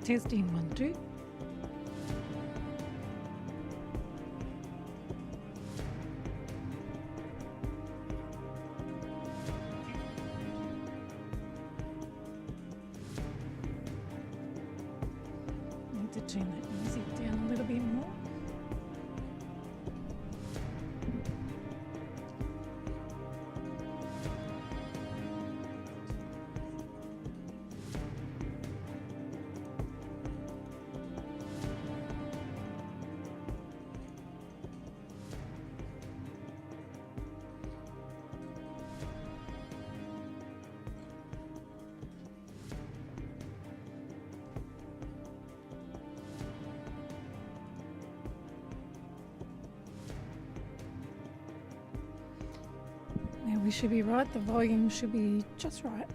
Testing 1, 2. Need to turn that music down a little bit more. Now we should be right, the volume should be just right.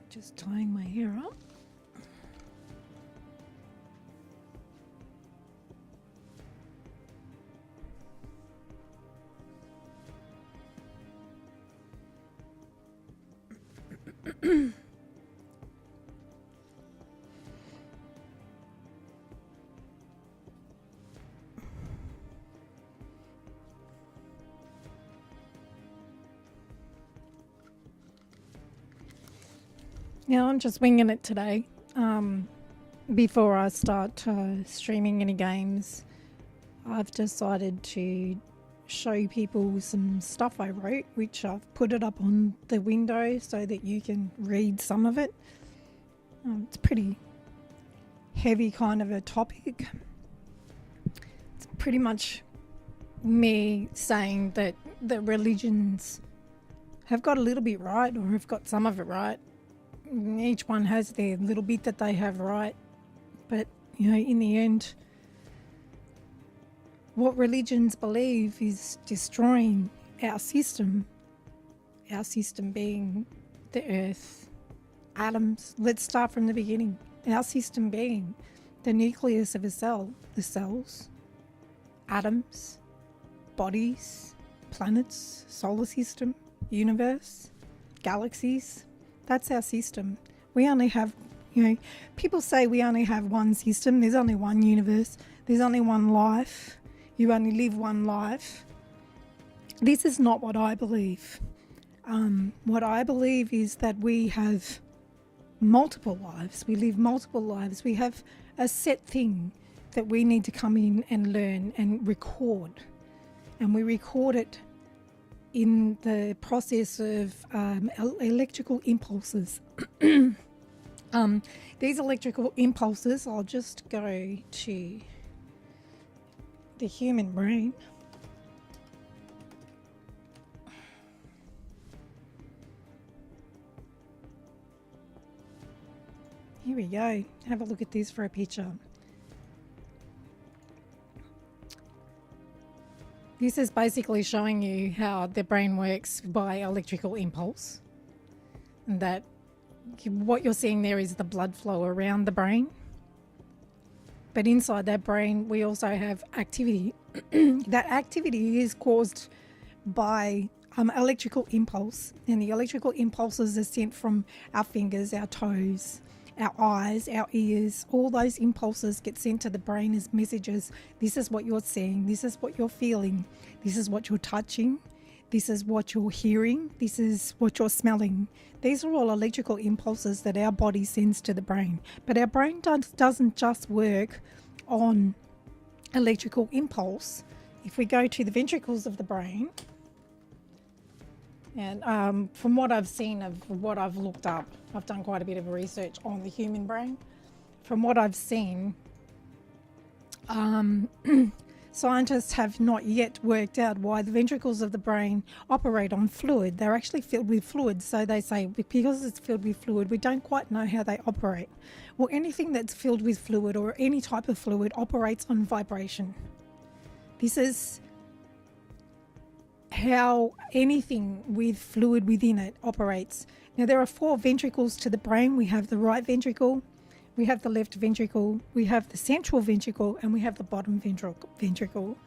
Just tying my hair up. Yeah, I'm just winging it today. Before I start streaming any games, I've decided to show people some stuff I wrote, which I've put it up on the window so that you can read some of it. It's pretty heavy kind of a topic. It's pretty much me saying that the religions have got a little bit right, or have got some of it right. Each one has their little bit that they have right, but you know, in the end, what religions believe is destroying our system being the earth, atoms. Let's start from the beginning. Our system being the nucleus of a cell, the cells, atoms, bodies, planets, solar system, universe, galaxies. That's our system. We only have, you know, people say we only have one system. There's only one universe. There's only one life. You only live one life. This is not what I believe. What I believe is that we have multiple lives. We live multiple lives. We have a set thing that we need to come in and learn and record. And we record it in the process of electrical impulses. These electrical impulses, I'll just go to the human brain. Here we go. Have a look at this for a picture. This is basically showing you how the brain works by electrical impulse. And that what you're seeing there is the blood flow around the brain. But inside that brain, we also have activity. That activity is caused by electrical impulse. And the electrical impulses are sent from our fingers, our toes, our eyes, our ears. All those impulses get sent to the brain as messages. This is what you're seeing. This is what you're feeling. This is what you're touching. This is what you're hearing. This is what you're smelling. These are all electrical impulses that our body sends to the brain. But our brain doesn't just work on electrical impulse. If we go to the ventricles of the brain, and from what I've seen of what I've looked up, I've done quite a bit of research on the human brain. From what I've seen, scientists have not yet worked out why the ventricles of the brain operate on fluid. They're actually filled with fluid. So they say because it's filled with fluid, we don't quite know how they operate. Well, anything that's filled with fluid or any type of fluid operates on vibration. This is how anything with fluid within it operates. Now, there are 4 ventricles to the brain. We have the right ventricle, we have the left ventricle, we have the central ventricle, and we have the bottom ventricle.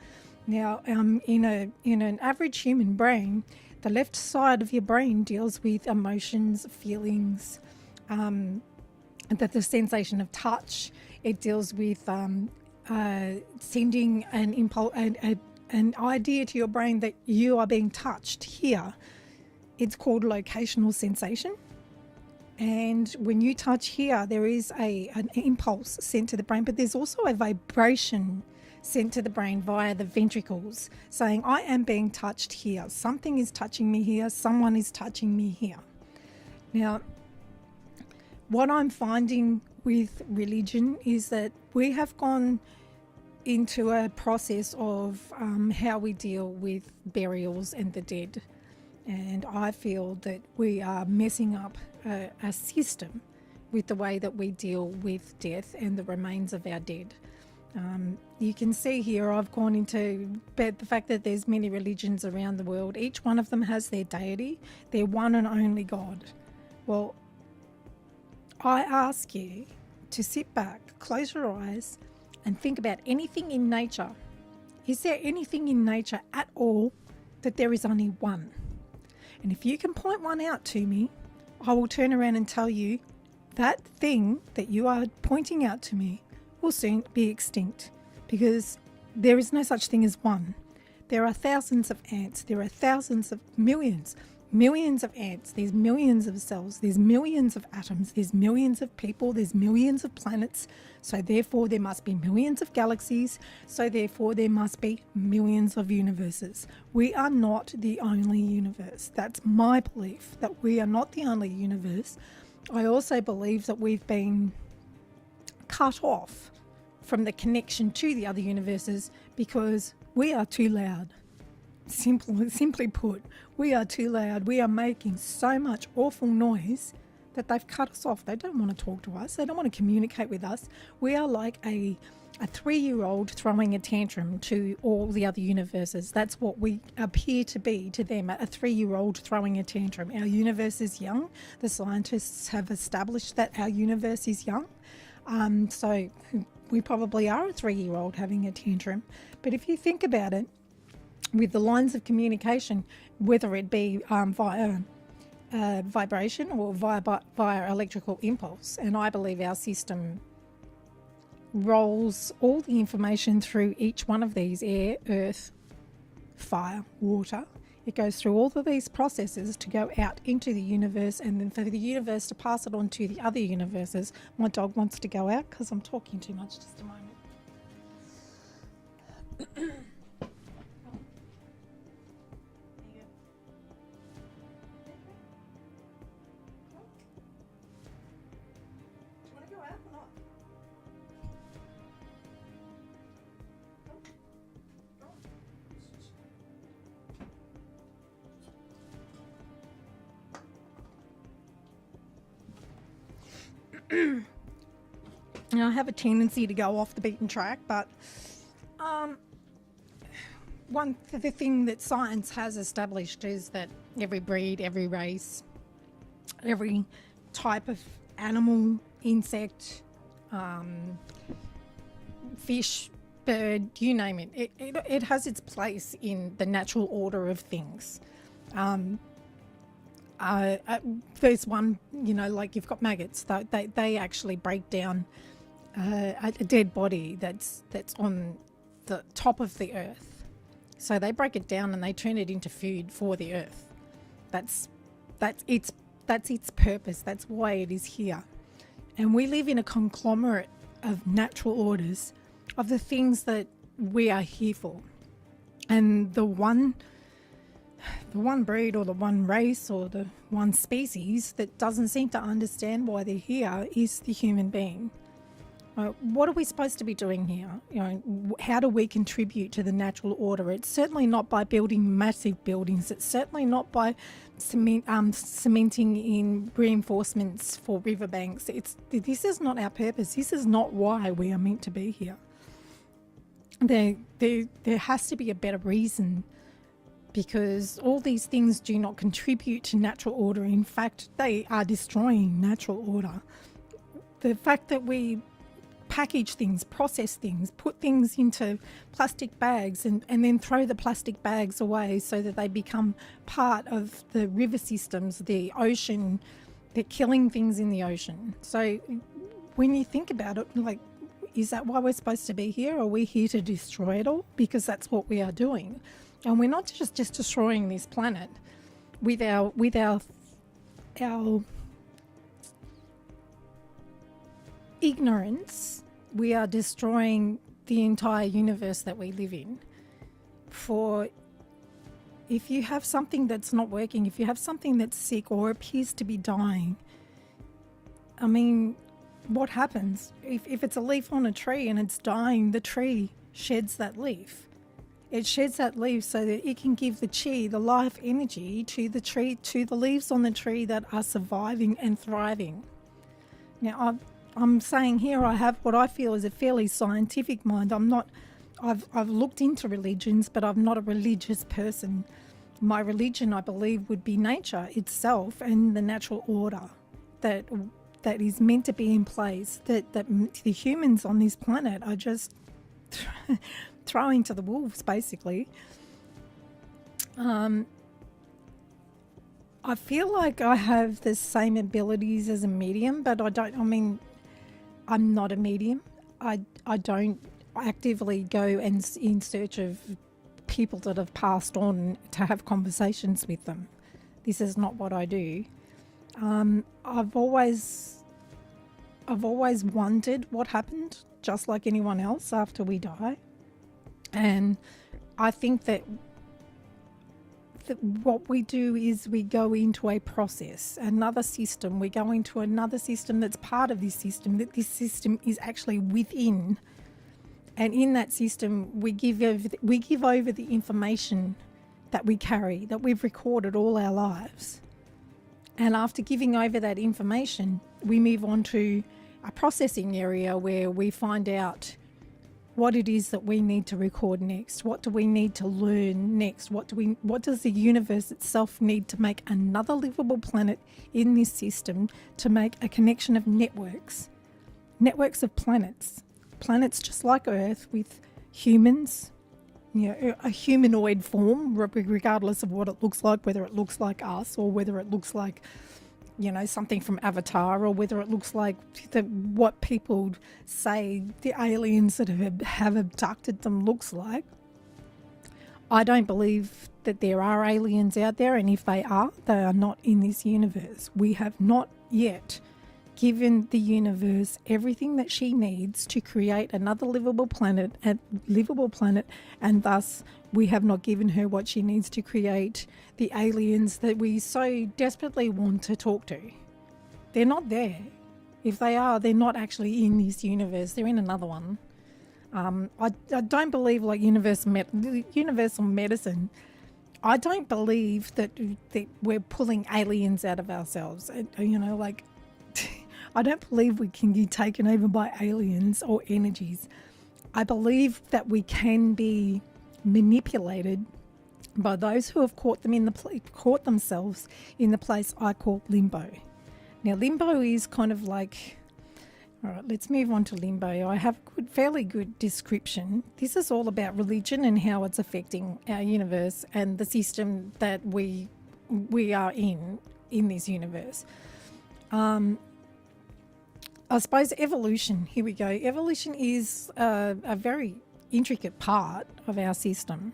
Now, in an average human brain, the left side of your brain deals with emotions, feelings, the sensation of touch. It deals with sending an impulse, an idea to your brain that you are being touched here. It's called locational sensation. And when you touch here, there is an impulse sent to the brain, but there's also a vibration sent to the brain via the ventricles saying, I am being touched here. Something is touching me here. Someone is touching me here. Now, what I'm finding with religion is that we have gone into a process of how we deal with burials and the dead. And I feel that we are messing up a system with the way that we deal with death and the remains of our dead. You can see here I've gone into the fact that there's many religions around the world. Each one of them has their deity, their one and only God. Well, I ask you to sit back, close your eyes, and think about anything in nature. Is there anything in nature at all that there is only one? And if you can point one out to me, I will turn around and tell you that thing that you are pointing out to me will soon be extinct, because there is no such thing as one. There are thousands of ants. There are thousands of millions of ants. There's millions of cells. There's millions of atoms. There's millions of people. There's millions of planets. So therefore there must be millions of galaxies. So therefore there must be millions of universes. We are not the only universe. That's my belief, that we are not the only universe. I also believe that we've been cut off from the connection to the other universes because we are too loud. Simply put, we are too loud. We are making so much awful noise that they've cut us off. They don't want to talk to us. They don't want to communicate with us. We are like a 3-year-old throwing a tantrum to all the other universes. That's what we appear to be to them, a 3-year-old throwing a tantrum. Our universe is young. The scientists have established that our universe is young. So we probably are a 3-year-old having a tantrum. But if you think about it, with the lines of communication, whether it be via vibration or via electrical impulse, and I believe our system rolls all the information through each one of these: air, earth, fire, water. It goes through all of these processes to go out into the universe, and then for the universe to pass it on to the other universes. My dog wants to go out because I'm talking too much. Just a moment. And I have a tendency to go off the beaten track, but um, the thing that science has established is that every breed, every race, every type of animal, insect, fish, bird, you name it, it has its place in the natural order of things. There's one, like you've got maggots. They actually break down a dead body that's on the top of the earth. So they break it down and they turn it into food for the earth. That's its purpose. That's why it is here. And we live in a conglomerate of natural orders of the things that we are here for. And the one breed or the one race or the one species that doesn't seem to understand why they're here is the human being. What are we supposed to be doing here? How do we contribute to the natural order? It's certainly not by building massive buildings. It's certainly not by cementing in reinforcements for riverbanks. This is not our purpose. This is not why we are meant to be here. There has to be a better reason, because all these things do not contribute to natural order. In fact, they are destroying natural order. The fact that we package things, process things, put things into plastic bags and then throw the plastic bags away so that they become part of the river systems, the ocean, they're killing things in the ocean. So when you think about it, like, is that why we're supposed to be here? Are we here to destroy it all? Because that's what we are doing. And we're not just destroying this planet with our ignorance. We are destroying the entire universe that we live in. For if you have something that's not working, if you have something that's sick or appears to be dying, I mean, what happens? If it's a leaf on a tree and it's dying, the tree sheds that leaf. It sheds that leaf so that it can give the chi, the life energy, to the tree, to the leaves on the tree that are surviving and thriving. Now, I'm saying here I have what I feel is a fairly scientific mind. I've looked into religions, but I'm not a religious person. My religion, I believe, would be nature itself and the natural order that is meant to be in place, that the humans on this planet are just throwing to the wolves, basically. I feel like I have the same abilities as a medium, but I'm not a medium. I don't actively go and in search of people that have passed on to have conversations with them. This is not what I do. I've always wondered what happened, just like anyone else, after we die. And I think that what we do is we go into a process, another system. We go into another system that's part of this system, that this system is actually within. And in that system, we give over the information that we carry, that we've recorded all our lives. And after giving over that information, we move on to a processing area where we find out what it is that we need to record next. What do we need to learn next? What does the universe itself need to make another livable planet in this system, to make a connection of networks of planets just like Earth, with humans, a humanoid form, regardless of what it looks like, whether it looks like us or whether it looks like something from Avatar, or whether it looks like what people say the aliens that have abducted them looks like. I don't believe that there are aliens out there, and if they are not in this universe. We have not yet given the universe everything that she needs to create another livable planet, and thus we have not given her what she needs to create the aliens that we so desperately want to talk to. They're not there. If they are, they're not actually in this universe. They're in another one. I don't believe, like universal medicine. I don't believe that we're pulling aliens out of ourselves. I don't believe we can be taken over by aliens or energies. I believe that we can be manipulated by those who have caught themselves in the place I call limbo. Now, limbo is kind of like, all right, let's move on to limbo. I have a fairly good description. This is all about religion and how it's affecting our universe and the system that we are in this universe. I suppose evolution, here we go. Evolution is a very intricate part of our system.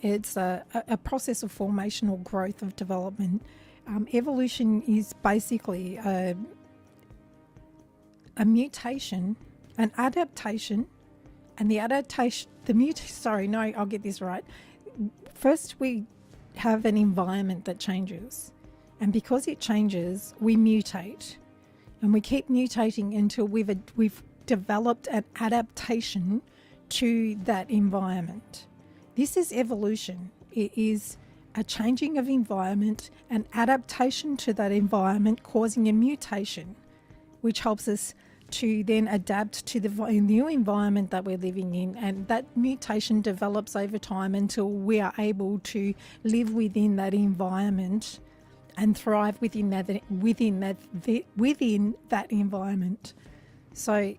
It's a process of formation or growth of development. Evolution is basically a mutation, an adaptation, and I'll get this right. First, we have an environment that changes, and because it changes, we mutate, and we keep mutating until we've developed an adaptation to that environment. This is evolution. It is a changing of environment, an adaptation to that environment, causing a mutation, which helps us to then adapt to the new environment that we're living in, and that mutation develops over time until we are able to live within that environment and thrive within that environment. So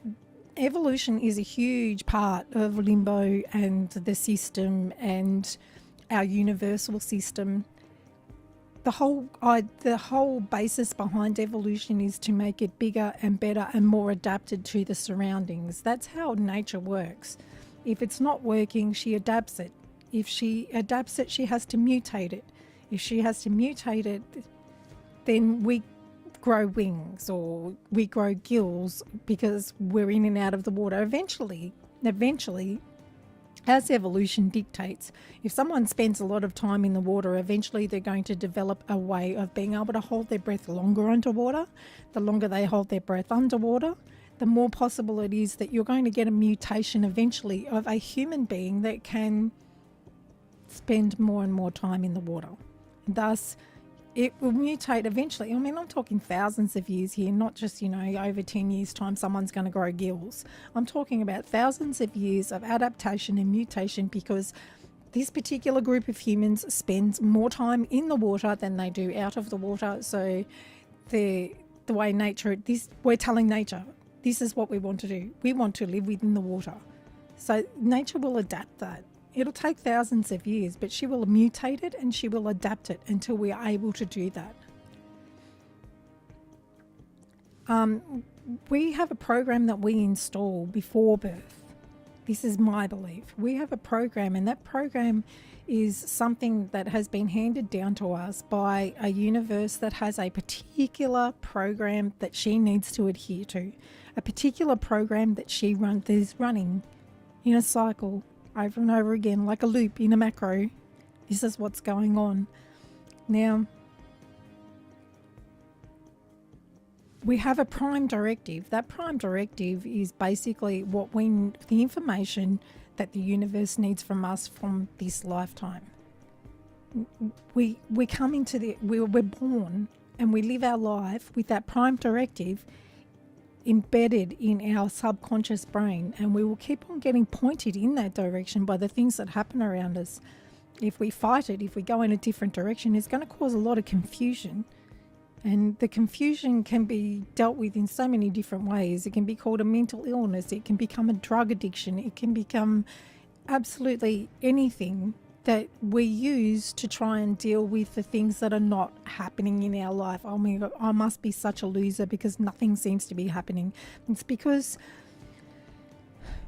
evolution is a huge part of limbo and the system and our universal system. The whole basis behind evolution is to make it bigger and better and more adapted to the surroundings. That's how nature works. If it's not working, she adapts it. If she adapts it, she has to mutate it. If she has to mutate it, then we grow wings or we grow gills because we're in and out of the water. Eventually, as evolution dictates, if someone spends a lot of time in the water, eventually they're going to develop a way of being able to hold their breath longer underwater. The longer they hold their breath underwater, the more possible it is that you're going to get a mutation eventually of a human being that can spend more and more time in the water. Thus, it will mutate eventually. I mean, I'm talking thousands of years here, not just, over 10 years' time someone's going to grow gills. I'm talking about thousands of years of adaptation and mutation because this particular group of humans spends more time in the water than they do out of the water. So the way we're telling nature, this is what we want to do. We want to live within the water. So nature will adapt that. It'll take thousands of years, but she will mutate it and she will adapt it until we are able to do that. We have a program that we install before birth. This is my belief. We have a program, and that program is something that has been handed down to us by a universe that has a particular program that she needs to adhere to, a particular program that she is running in a cycle over and over again, like a loop in a macro. This is what's going on. Now, we have a prime directive. That prime directive is basically the information that the universe needs from us from this lifetime. We're born and we live our life with that prime directive embedded in our subconscious brain, and we will keep on getting pointed in that direction by the things that happen around us. If we fight it, if we go in a different direction, it's going to cause a lot of confusion, and the confusion can be dealt with in so many different ways. It can be called a mental illness, it can become a drug addiction, it can become absolutely anything that we use to try and deal with the things that are not happening in our life. I mean, I must be such a loser because nothing seems to be happening. It's because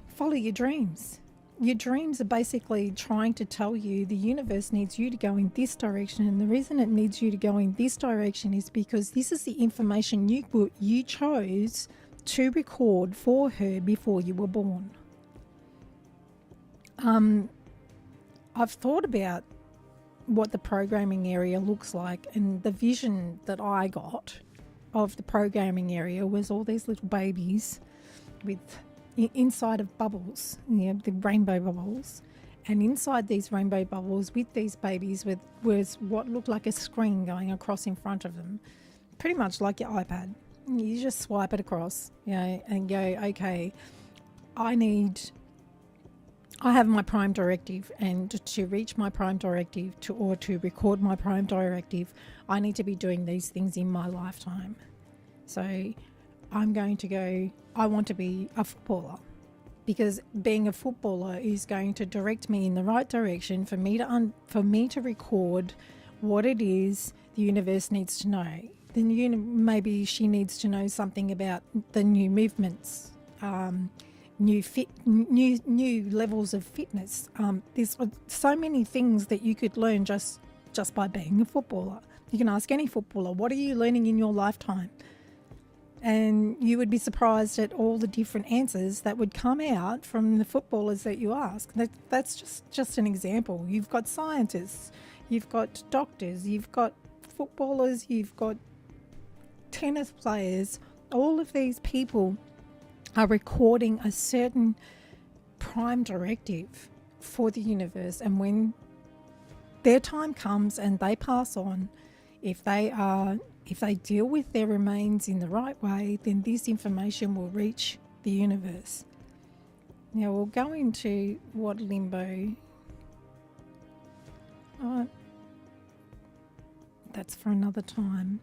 follow your dreams. Your dreams are basically trying to tell you the universe needs you to go in this direction, and the reason it needs you to go in this direction is because this is the information you chose to record for her before you were born. I've thought about what the programming area looks like, and the vision that I got of the programming area was all these little babies with inside of bubbles, the rainbow bubbles, and inside these rainbow bubbles with these babies was what looked like a screen going across in front of them, pretty much like your iPad. You just swipe it across, and go, okay, I have my prime directive, and to reach my prime directive, or to record my prime directive, I need to be doing these things in my lifetime. So I'm going to go, I want to be a footballer, because being a footballer is going to direct me in the right direction for me to record what it is the universe needs to know. Then maybe she needs to know something about the new movements, new levels of fitness. There's so many things that you could learn just by being a footballer. You can ask any footballer, what are you learning in your lifetime? And you would be surprised at all the different answers that would come out from the footballers that you ask. That's just an example. You've got scientists, you've got doctors, you've got footballers, you've got tennis players. All of these people are recording a certain prime directive for the universe, and when their time comes and they pass on, if they deal with their remains in the right way, then this information will reach the universe. Now we'll go into what limbo, that's for another time.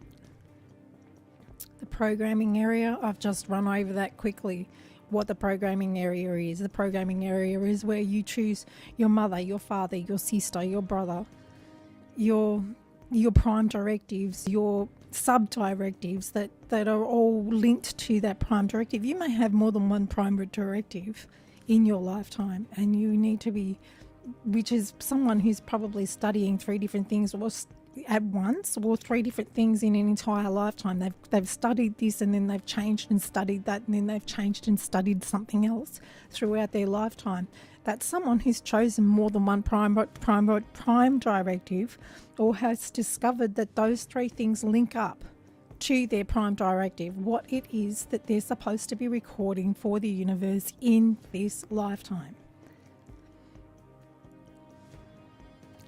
The programming area, I've just run over that quickly. What the programming area is. The programming area is where you choose your mother, your father, your sister, your brother, your prime directives, your sub-directives that are all linked to that prime directive. You may have more than one prime directive in your lifetime, and you need to be, which is someone who's probably studying 3 different things at once, or 3 different things in an entire lifetime. They've studied this, and then they've changed and studied that, and then they've changed and studied something else throughout their lifetime. That's someone who's chosen more than one prime directive, or has discovered that those 3 things link up to their prime directive, what it is that they're supposed to be recording for the universe in this lifetime.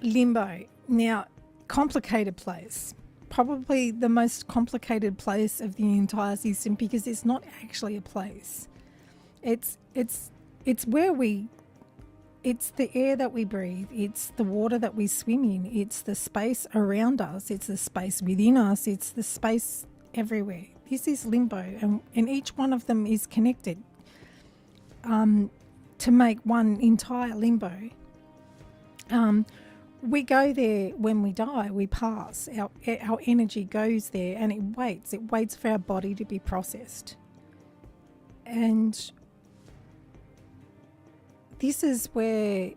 Limbo. Now, complicated place. Probably the most complicated place of the entire system, because it's not actually a place. It's the air that we breathe, it's the water that we swim in, it's the space around us, it's the space within us, it's the space everywhere. This is limbo, and each one of them is connected to make one entire limbo. We go there when we die, we pass, our energy goes there, and it waits for our body to be processed. And this is where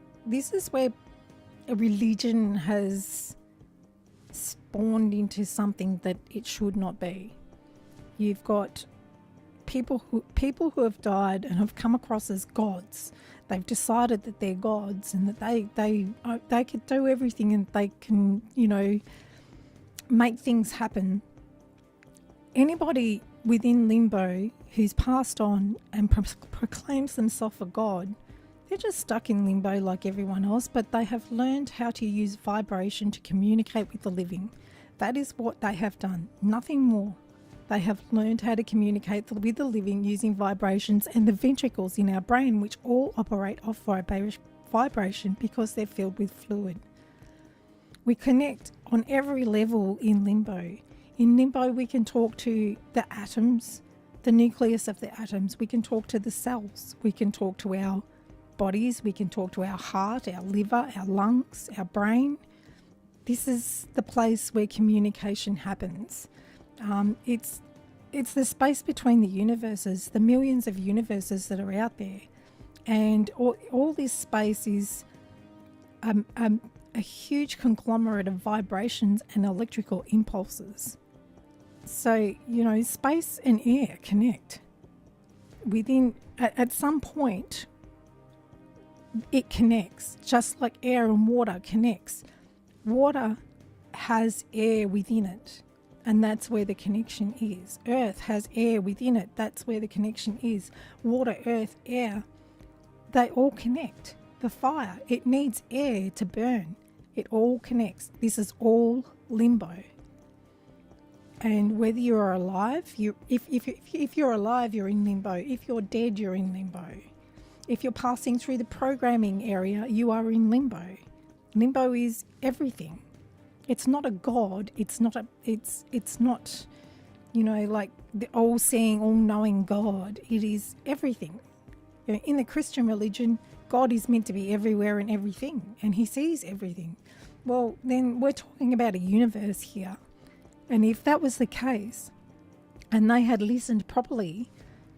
a religion has spawned into something that it should not be. You've got people who have died and have come across as gods. They've decided that they're gods, and that they can do everything, and they can, make things happen. Anybody within limbo who's passed on and proclaims themselves a god, they're just stuck in limbo like everyone else, but they have learned how to use vibration to communicate with the living. That is what they have done, nothing more. They have learned how to communicate with the living using vibrations and the ventricles in our brain, which all operate off vibration because they're filled with fluid. We connect on every level in limbo. In limbo, we can talk to the atoms, the nucleus of the atoms. We can talk to the cells. We can talk to our bodies. We can talk to our heart, our liver, our lungs, our brain. This is the place where communication happens. It's the space between the universes, the millions of universes that are out there, and all this space is a huge conglomerate of vibrations and electrical impulses. So space and air connect. At some point, it connects, just like air and water connects. Water has air within it, and that's where the connection is. Earth has air within it. That's where the connection is. Water, earth, air, they all connect. The fire, it needs air to burn. It all connects. This is all limbo. And whether you're alive, if you're alive, you're in limbo. If you're dead, you're in limbo. If you're passing through the programming area, you are in limbo. Limbo is everything. It's not a god. It's not like the all-seeing, all-knowing God. It is everything. In the Christian religion, God is meant to be everywhere and everything, and he sees everything. Well, then we're talking about a universe here. And if that was the case, and they had listened properly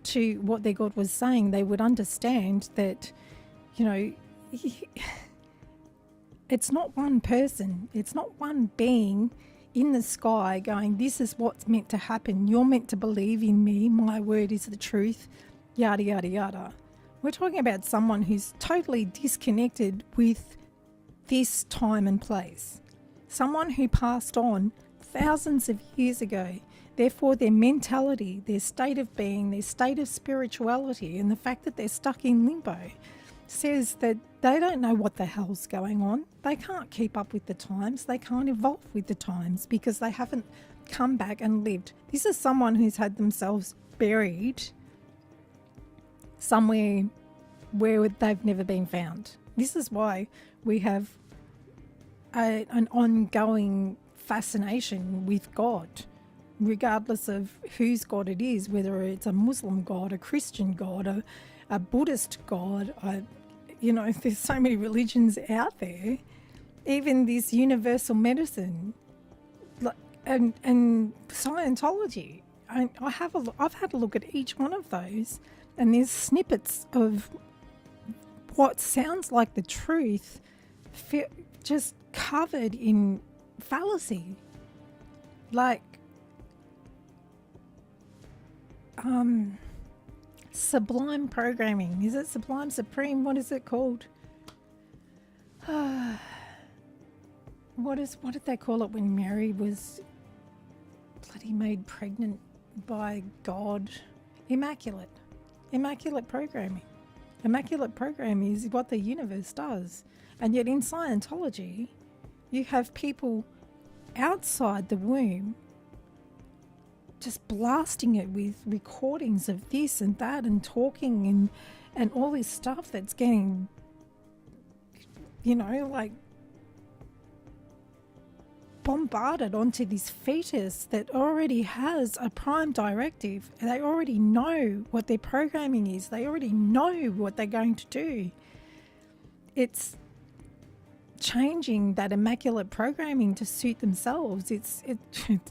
to what their God was saying, they would understand that, it's not one person, it's not one being in the sky going, this is what's meant to happen. You're meant to believe in me. My word is the truth. Yada, yada, yada. We're talking about someone who's totally disconnected with this time and place. Someone who passed on thousands of years ago. Therefore, their mentality, their state of being, their state of spirituality, and the fact that they're stuck in limbo says that they don't know what the hell's going on. They can't keep up with the times. They can't evolve with the times because they haven't come back and lived. This is someone who's had themselves buried somewhere where they've never been found. This is why we have an ongoing fascination with God, regardless of whose God it is, whether it's a Muslim God, a Christian God, a Buddhist God. There's so many religions out there. Even this universal medicine, and Scientology. I've had a look at each one of those, and there's snippets of what sounds like the truth, just covered in fallacy. Like sublime programming. Is it Sublime Supreme? What is it called? What did they call it when Mary was bloody made pregnant by God? Immaculate programming. Immaculate programming is what the universe does. And yet in Scientology, you have people outside the womb just blasting it with recordings of this and that and talking and all this stuff that's getting, bombarded onto this fetus that already has a prime directive. They already know what their programming is. They already know what they're going to do. It's changing that immaculate programming to suit themselves.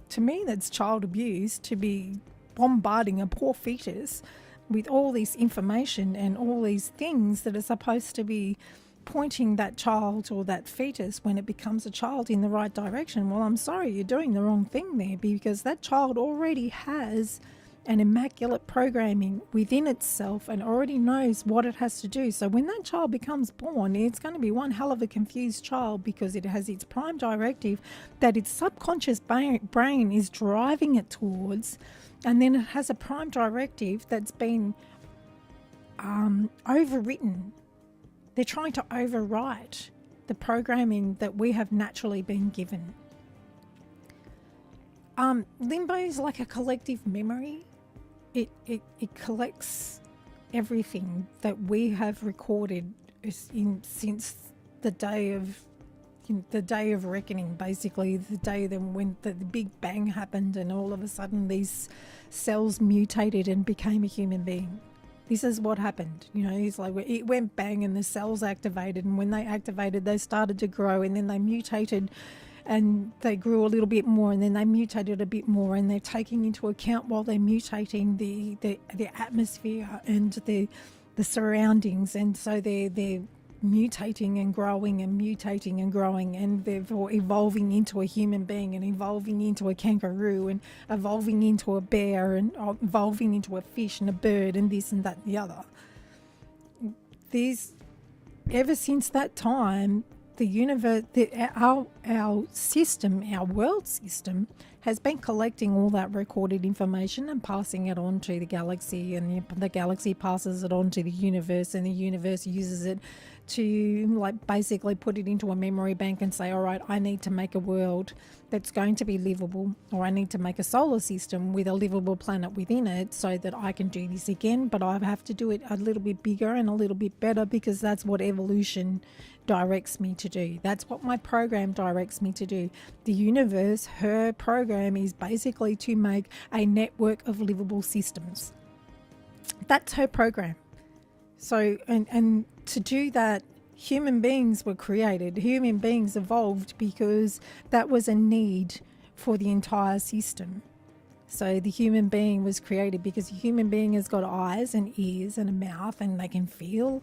To me, that's child abuse, to be bombarding a poor fetus with all this information and all these things that are supposed to be pointing that child or that fetus, when it becomes a child, in the right direction. Well, I'm sorry, you're doing the wrong thing there, because that child already has an immaculate programming within itself and already knows what it has to do. So when that child becomes born, it's going to be one hell of a confused child, because it has its prime directive that its subconscious brain is driving it towards, and then it has a prime directive that's been overwritten. They're trying to overwrite the programming that we have naturally been given. Limbo is like a collective memory. It collects everything that we have recorded since the day of reckoning, basically the day when the Big Bang happened, and all of a sudden these cells mutated and became a human being. This is what happened. It's like it went bang and the cells activated, and when they activated, they started to grow, and then they mutated and they grew a little bit more, and then they mutated a bit more, and they're taking into account, while they're mutating, the atmosphere and the surroundings, and so they're mutating and growing and mutating and growing, and therefore evolving into a human being, and evolving into a kangaroo, and evolving into a bear, and evolving into a fish and a bird, and this and that and the other. Ever since that time, the universe, our system, our world system, has been collecting all that recorded information and passing it on to the galaxy, and the galaxy passes it on to the universe, and the universe uses it to like basically put it into a memory bank and say, all right, I need to make a world that's going to be livable, or I need to make a solar system with a livable planet within it so that I can do this again, but I have to do it a little bit bigger and a little bit better, because that's what evolution directs me to do. That's what my program directs me to do. The universe, her program is basically to make a network of livable systems. That's her program. So, and to do that, human beings were created. Human beings evolved because that was a need for the entire system. So the human being was created because a human being has got eyes and ears and a mouth, and they can feel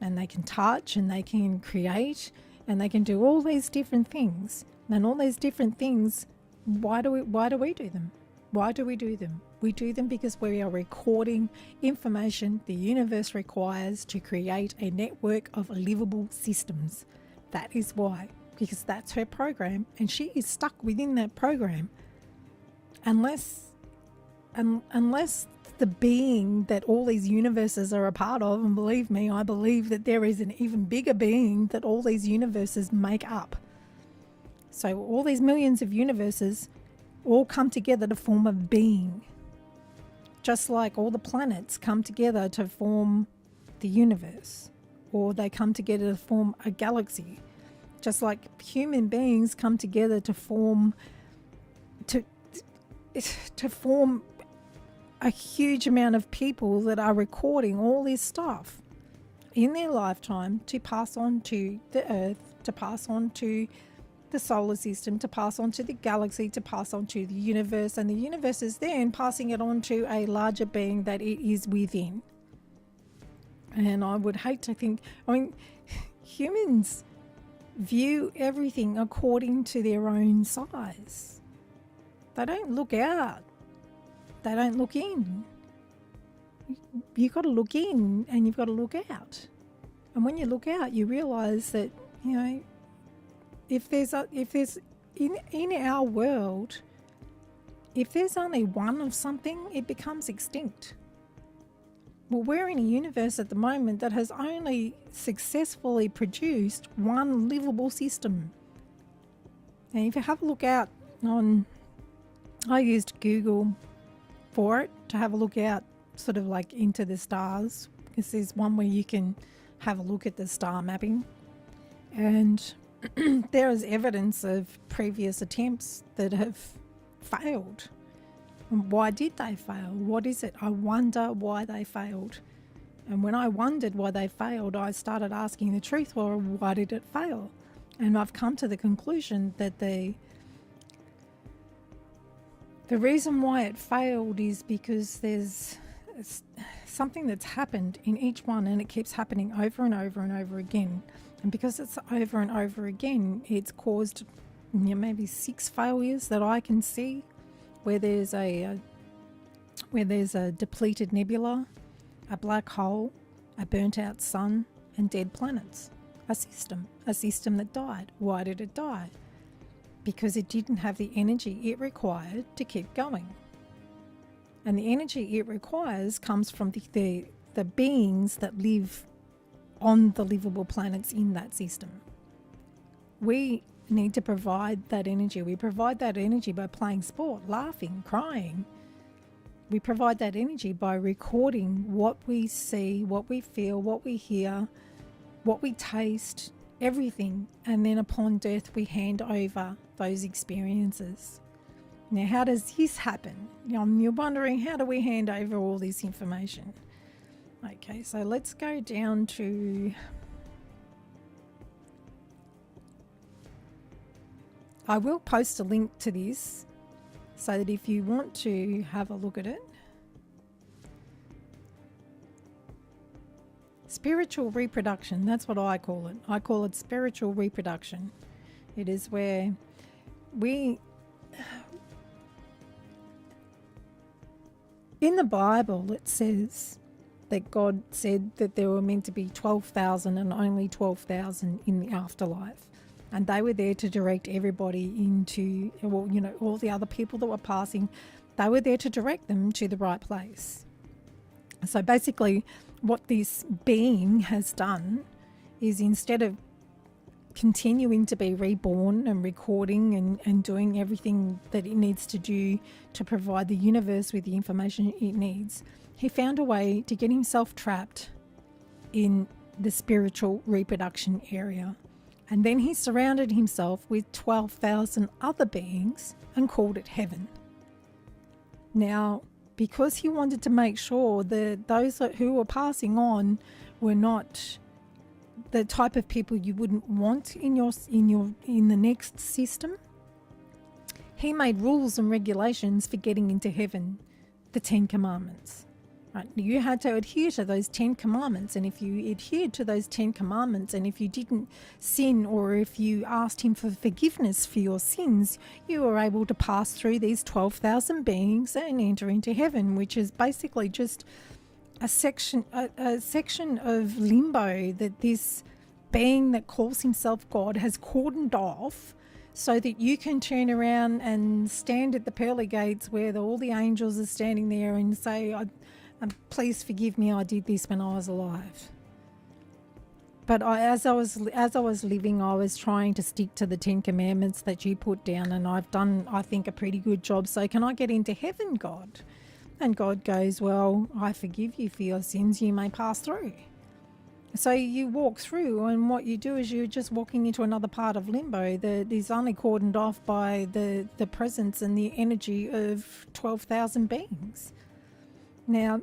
and they can touch and they can create and they can do all these different things. And all these different things, why do we do them? Why do we do them? We do them because we are recording information the universe requires to create a network of livable systems. That is why, because that's her program, and she is stuck within that program. Unless the being that all these universes are a part of, and believe me, I believe that there is an even bigger being that all these universes make up. So all these millions of universes all come together to form a being. Just like all the planets come together to form the universe, or they come together to form a galaxy. Just like human beings come together to form a huge amount of people that are recording all this stuff in their lifetime to pass on to the Earth, to pass on to the solar system, to pass on to the galaxy, to pass on to the universe, and the universe is then passing it on to a larger being that it is within. And I would hate to think, humans view everything according to their own size. They don't look out. They don't look in. You've got to look in and you've got to look out. And when you look out, you realise that, if there's in our world, if there's only one of something, it becomes extinct. Well, we're in a universe at the moment that has only successfully produced one livable system. And if you have a look out I used Google for it to have a look out sort of like into the stars, because there's one where you can have a look at the star mapping, and there is evidence of previous attempts that have failed. And why did they fail? What is it? I wonder why they failed. And when I wondered why they failed, I started asking the truth, well, why did it fail? And I've come to the conclusion that the reason why it failed is because there's something that's happened in each one, and it keeps happening over and over and over again. And because it's over and over again, it's caused maybe 6 failures that I can see, where there's a depleted nebula, a black hole, a burnt out sun, and dead planets. A system that died. Why did it die? Because it didn't have the energy it required to keep going. And the energy it requires comes from the beings that live on the livable planets in that system. We need to provide that energy. We provide that energy by playing sport, laughing, crying. We provide that energy by recording what we see, what we feel, what we hear, what we taste, everything. And then upon death, we hand over those experiences. Now, how does this happen? You're wondering, how do we hand over all this information? Okay, so let's go down to... I will post a link to this so that if you want to have a look at it. Spiritual reproduction, that's what I call it. I call it spiritual reproduction. It is where in the Bible it says that God said that there were meant to be 12,000 and only 12,000 in the afterlife. And they were there to direct everybody into, all the other people that were passing, they were there to direct them to the right place. So basically what this being has done is instead of continuing to be reborn and recording and doing everything that it needs to do to provide the universe with the information it needs, he found a way to get himself trapped in the spiritual reproduction area. And then he surrounded himself with 12,000 other beings and called it heaven. Now, because he wanted to make sure that those who were passing on were not the type of people you wouldn't want in the next system, he made rules and regulations for getting into heaven, the 10 Commandments. Right? You had to adhere to those 10 Commandments, and if you adhered to those 10 Commandments, and if you didn't sin, or if you asked him for forgiveness for your sins, you were able to pass through these 12,000 beings and enter into heaven, which is basically just a section of limbo that this being that calls himself God has cordoned off, so that you can turn around and stand at the pearly gates where all the angels are standing there and say, please forgive me, I did this when I was alive. But as I was living, I was trying to stick to the 10 Commandments that you put down, and I've done, I think, a pretty good job. So can I get into heaven, God? And God goes, well, I forgive you for your sins, you may pass through. So you walk through, and what you do is you're just walking into another part of limbo that is only cordoned off by the presence and the energy of 12,000 beings. Now,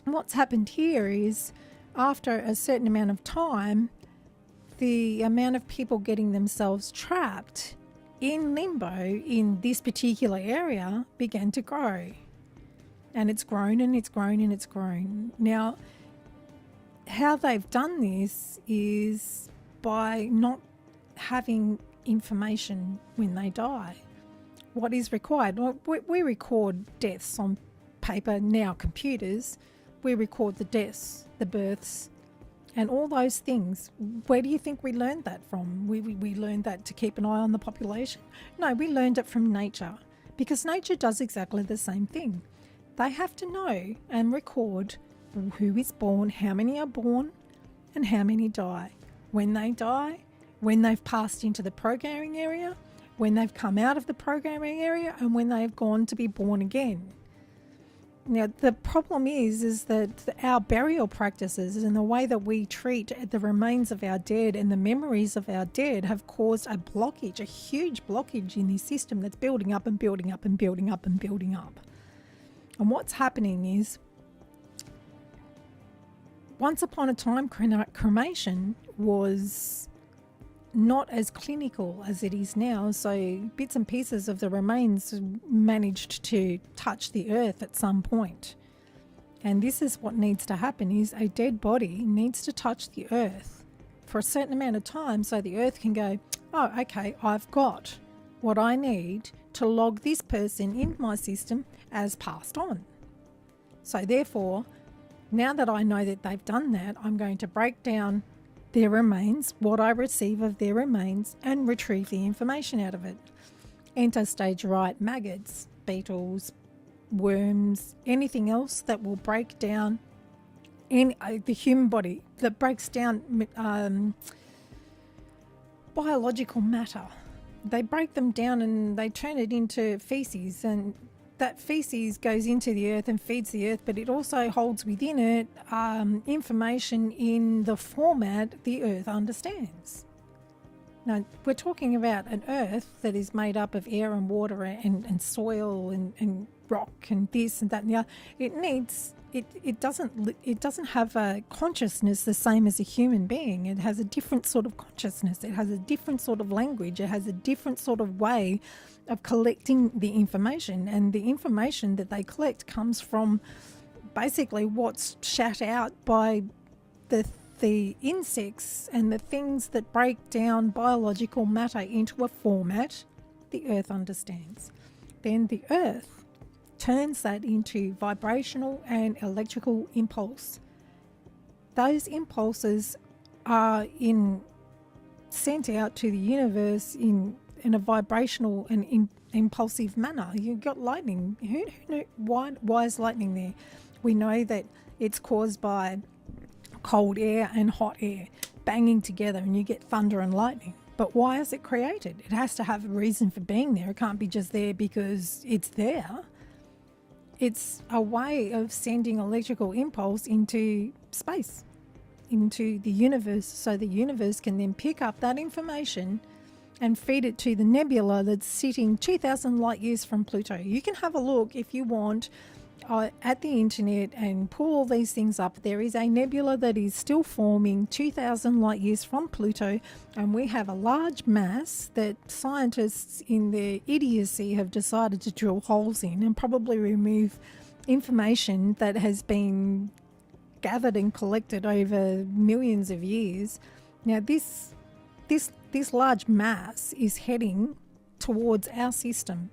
what's happened here is, after a certain amount of time, the amount of people getting themselves trapped in limbo in this particular area began to grow. And it's grown and it's grown and it's grown. Now, how they've done this is by not having information when they die. What is required? Well, we record deaths on paper, now computers. We record the deaths, the births, and all those things. Where do you think we learned that from? We learned that to keep an eye on the population? No, we learned it from nature, because nature does exactly the same thing. They have to know and record who is born, how many are born, and how many die. When they die, when they've passed into the programming area, when they've come out of the programming area, and when they've gone to be born again. Now, the problem is that our burial practices and the way that we treat the remains of our dead and the memories of our dead have caused a blockage, a huge blockage in this system that's building up and building up and building up and building up. And what's happening is, once upon a time, cremation was not as clinical as it is now, so bits and pieces of the remains managed to touch the earth at some point. And this is what needs to happen, is a dead body needs to touch the earth for a certain amount of time, so the earth can go, oh, okay, I've got what I need to log this person in my system as passed on. So therefore, now that I know that they've done that, I'm going to break down their remains, what I receive of their remains, and retrieve the information out of it. Enter stage right maggots, beetles, worms, anything else that will break down the human body, that breaks down biological matter. They break them down and they turn it into feces, and that feces goes into the earth and feeds the earth, but it also holds within it information in the format the earth understands. Now, we're talking about an earth that is made up of air and water and soil and rock and this and that and the other. It doesn't have a consciousness the same as a human being. It has a different sort of consciousness. It has a different sort of language. It has a different sort of way of collecting the information. And the information that they collect comes from basically what's shat out by the insects and the things that break down biological matter into a format the earth understands. Then the earth turns that into vibrational and electrical impulse. Those impulses are sent out to the universe in a vibrational and impulsive manner. You've got lightning. Who knew? Why is lightning there? We know that it's caused by cold air and hot air. banging together and you get thunder and lightning. But why is it created? It has to have a reason for being there. It can't be just there because it's there. It's a way of sending electrical impulse into space, into the universe, so the universe can then pick up that information and feed it to the nebula that's sitting 2,000 light years from Pluto. You can have a look if you want at the internet and pull all these things up. There is a nebula that is still forming 2,000 light years from Pluto, and we have a large mass that scientists in their idiocy have decided to drill holes in and probably remove information that has been gathered and collected over millions of years. Now this large mass is heading towards our system.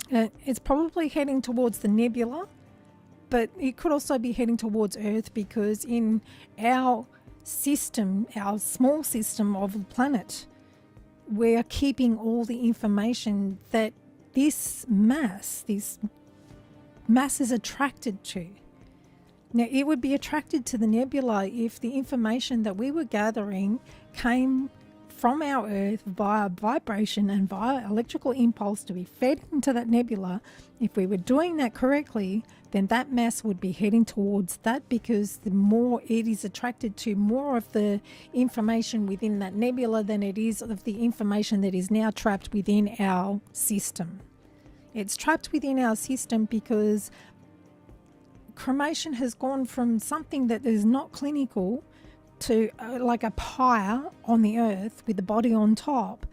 It's probably heading towards the nebula, but it could also be heading towards Earth, because in our system, our small system of the planet, we're keeping all the information that this mass is attracted to. Now, it would be attracted to the nebula if the information that we were gathering came from our Earth via vibration and via electrical impulse to be fed into that nebula. If we were doing that correctly, then that mass would be heading towards that, because the more it is attracted to more of the information within that nebula than it is of the information that is now trapped within our system. It's trapped within our system because cremation has gone from something that is not clinical to like a pyre on the earth with the body on top,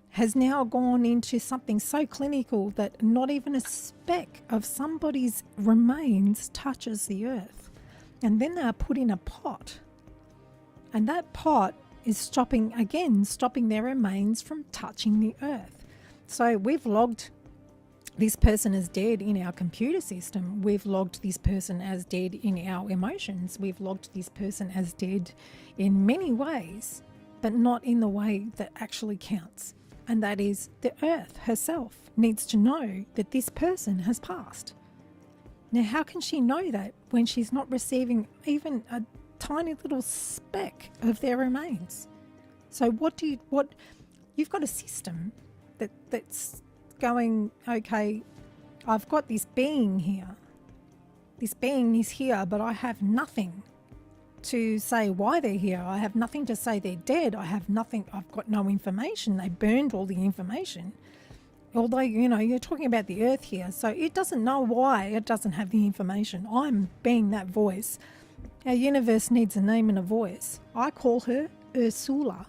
has now gone into something so clinical that not even a speck of somebody's remains touches the earth. And then they are put in a pot. And that pot is stopping their remains from touching the earth. So we've logged this person as dead in our computer system. We've logged this person as dead in our emotions. We've logged this person as dead in many ways, but not in the way that actually counts. And that is, the earth herself needs to know that this person has passed. Now, how can she know that when she's not receiving even a tiny little speck of their remains? So you've got a system that's going, okay, I've got this being here. This being is here, but I have nothing to say why they're here. I have nothing to say they're dead. I've got no information. They burned all the information. Although, you're talking about the earth here, so it doesn't know why it doesn't have the information. I'm being that voice. Our universe needs a name and a voice. I call her Ursula.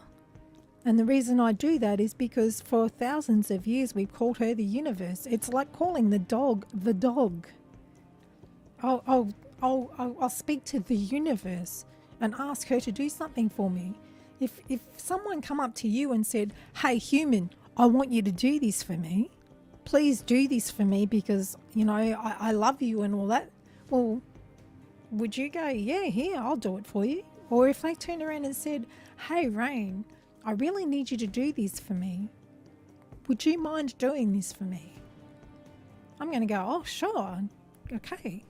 And the reason I do that is because for thousands of years we've called her the universe. It's like calling the dog the dog. I'll speak to the universe and ask her to do something for me. If someone come up to you and said, "Hey human, I want you to do this for me. Please do this for me because, I love you and all that." Well, would you go, "Yeah, here, I'll do it for you"? Or if they turned around and said, "Hey Rain, I really need you to do this for me. Would you mind doing this for me?" I'm going to go, "Oh, sure. Okay."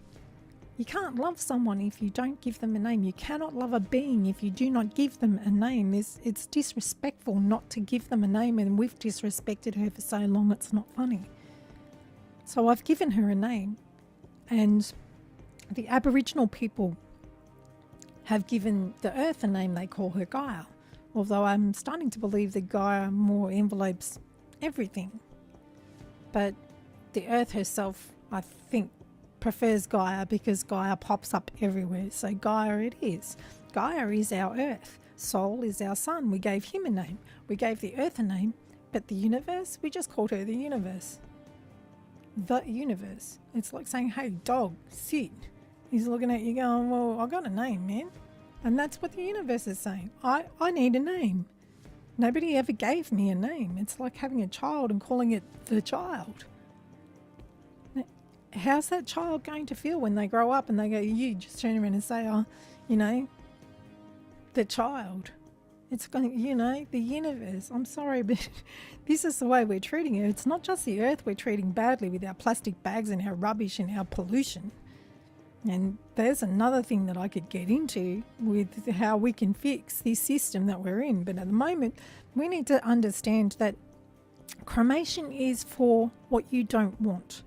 You can't love someone if you don't give them a name. You cannot love a being if you do not give them a name. It's disrespectful not to give them a name, and we've disrespected her for so long it's not funny. So I've given her a name, and the Aboriginal people have given the earth a name. They call her Gaia. Although I'm starting to believe that Gaia more envelopes everything. But the earth herself, I think, prefers Gaia because Gaia pops up everywhere. So Gaia it is. Gaia is our earth. Soul is our sun. We gave him a name. We gave the earth a name. But the universe, we just called her the universe. The universe. It's like saying, "Hey dog, sit." He's looking at you going, "Well, I got a name, man." And that's what the universe is saying. I need a name. Nobody ever gave me a name. It's like having a child and calling it the child. How's that child going to feel when they grow up and they go, you just turn around and say, "Oh, the child." It's going, the universe. I'm sorry, but this is the way we're treating it. It's not just the earth we're treating badly with our plastic bags and our rubbish and our pollution. And there's another thing that I could get into with how we can fix this system that we're in. But at the moment, we need to understand that cremation is for what you don't want.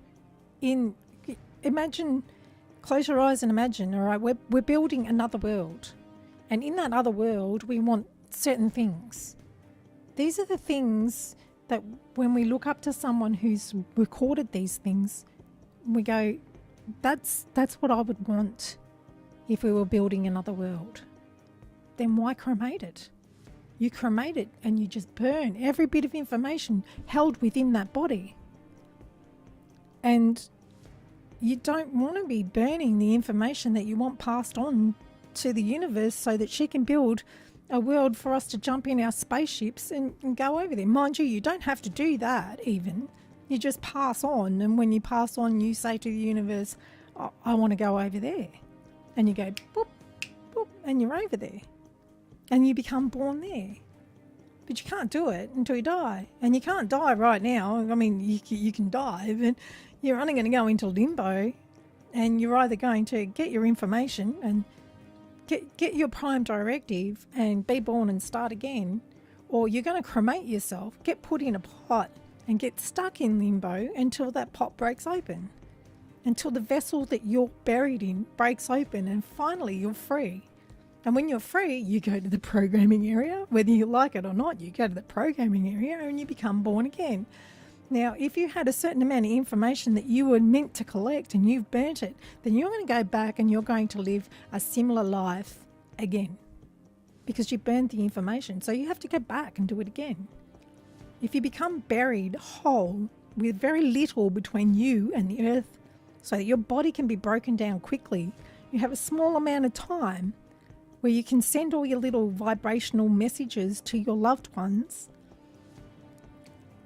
Imagine, close your eyes and imagine, all right, we're building another world. And in that other world, we want certain things. These are the things that when we look up to someone who's recorded these things, we go, that's what I would want if we were building another world. Then why cremate it? You cremate it and you just burn every bit of information held within that body. And you don't want to be burning the information that you want passed on to the universe so that she can build a world for us to jump in our spaceships and go over there. Mind you, you don't have to do that even. You just pass on, and when you pass on, you say to the universe, I want to go over there. And you go, boop, boop, and you're over there. And you become born there. But you can't do it until you die. And you can't die right now. I mean, you can die, but you're only going to go into limbo, and you're either going to get your information and get your prime directive and be born and start again, or you're going to cremate yourself, get put in a pot, and get stuck in limbo until that pot breaks open, until the vessel that you're buried in breaks open, and finally you're free. And when you're free, you go to the programming area. Whether you like it or not, you go to the programming area and you become born again. Now, if you had a certain amount of information that you were meant to collect and you've burnt it, then you're going to go back and you're going to live a similar life again because you burned the information. So you have to go back and do it again. If you become buried whole with very little between you and the earth so that your body can be broken down quickly, you have a small amount of time where you can send all your little vibrational messages to your loved ones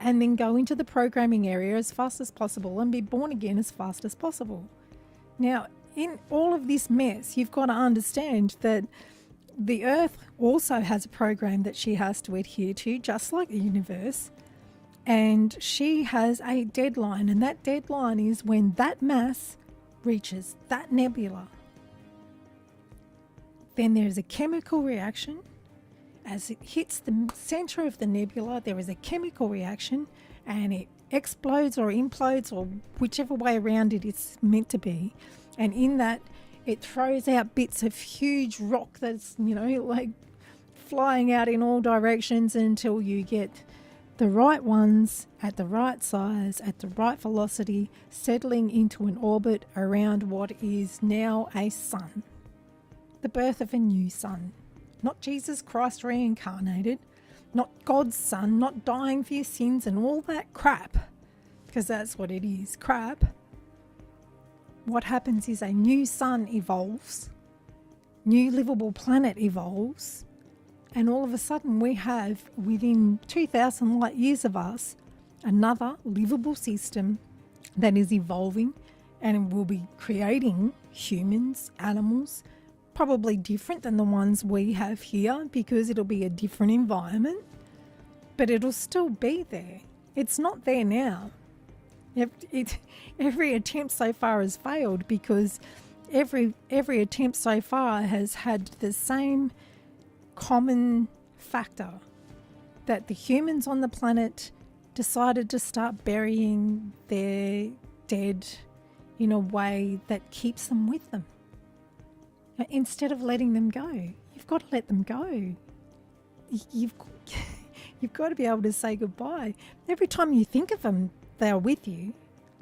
and then go into the programming area as fast as possible and be born again as fast as possible. Now, in all of this mess, you've got to understand that the Earth also has a program that she has to adhere to, just like the universe. And she has a deadline, and that deadline is when that mass reaches that nebula. Then there's a chemical reaction. As it hits the center of the nebula, there is a chemical reaction, and it explodes or implodes, or whichever way around it is meant to be. And in that, it throws out bits of huge rock that's, like flying out in all directions until you get the right ones at the right size, at the right velocity, settling into an orbit around what is now a sun. The birth of a new sun. Not Jesus Christ reincarnated, not God's son, not dying for your sins and all that crap, because that's what it is, crap. What happens is a new sun evolves, new livable planet evolves, and all of a sudden we have, within 2,000 light years of us, another livable system that is evolving and will be creating humans, animals, probably different than the ones we have here because it'll be a different environment, but it'll still be there. It's not there now. Every attempt so far has failed because every attempt so far has had the same common factor, that the humans on the planet decided to start burying their dead in a way that keeps them with them. Instead of letting them go, you've got to let them go. You've got to be able to say goodbye. Every time you think of them, they are with you.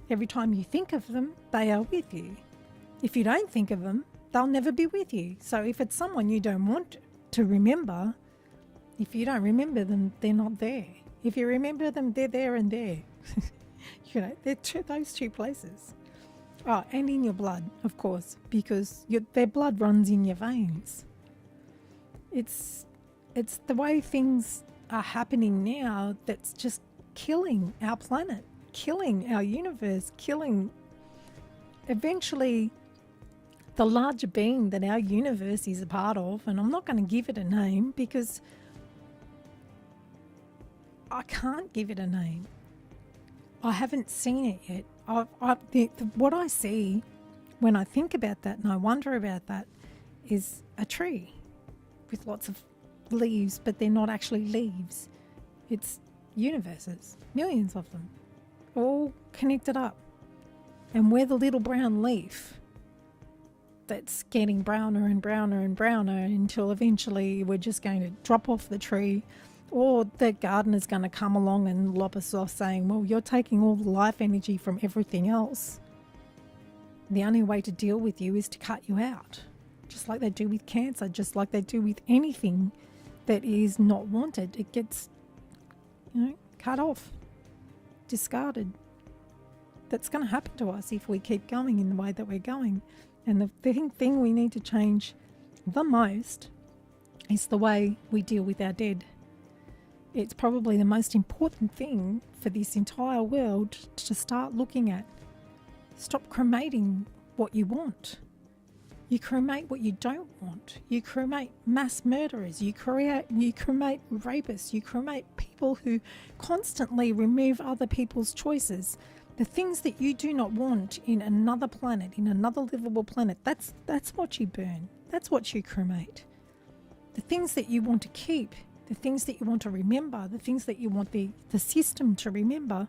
Every time you think of them, they are with you. If you don't think of them, they'll never be with you. So if it's someone you don't want to remember, if you don't remember them, they're not there. If you remember them, they're there and there. They're those two places. Oh, and in your blood, of course, because their blood runs in your veins. It's the way things are happening now that's just killing our planet, killing our universe, killing eventually the larger being that our universe is a part of. And I'm not going to give it a name because I can't give it a name. I haven't seen it yet. What I see when I think about that and I wonder about that, is a tree with lots of leaves, but they're not actually leaves. It's universes, millions of them, all connected up. And we're the little brown leaf that's getting browner and browner and browner until eventually we're just going to drop off the tree, or the gardener's going to come along and lop us off saying, well, you're taking all the life energy from everything else. The only way to deal with you is to cut you out, just like they do with cancer, just like they do with anything that is not wanted. It gets, cut off, discarded. That's going to happen to us if we keep going in the way that we're going. And the thing we need to change the most is the way we deal with our dead. It's probably the most important thing for this entire world to start looking at. Stop cremating what you want. You cremate what you don't want. You cremate mass murderers. You cremate rapists. You cremate people who constantly remove other people's choices. The things that you do not want in another planet, in another livable planet, that's what you burn. That's what you cremate. The things that you want to keep, the things that you want to remember, the things that you want the system to remember,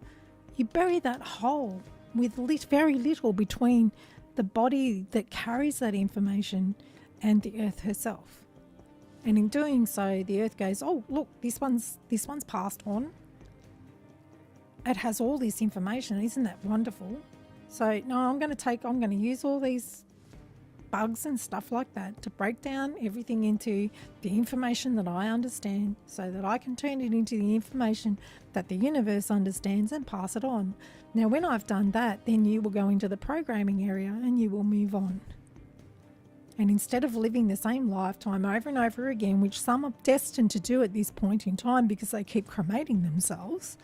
you bury that whole with very little between the body that carries that information and the earth herself. And in doing so, the earth goes, oh, look, this one's passed on. It has all this information. Isn't that wonderful? So no, I'm going to use all these bugs and stuff like that to break down everything into the information that I understand, so that I can turn it into the information that the universe understands and pass it on. Now, when I've done that, then you will go into the programming area and you will move on. And instead of living the same lifetime over and over again, which some are destined to do at this point in time because they keep cremating themselves,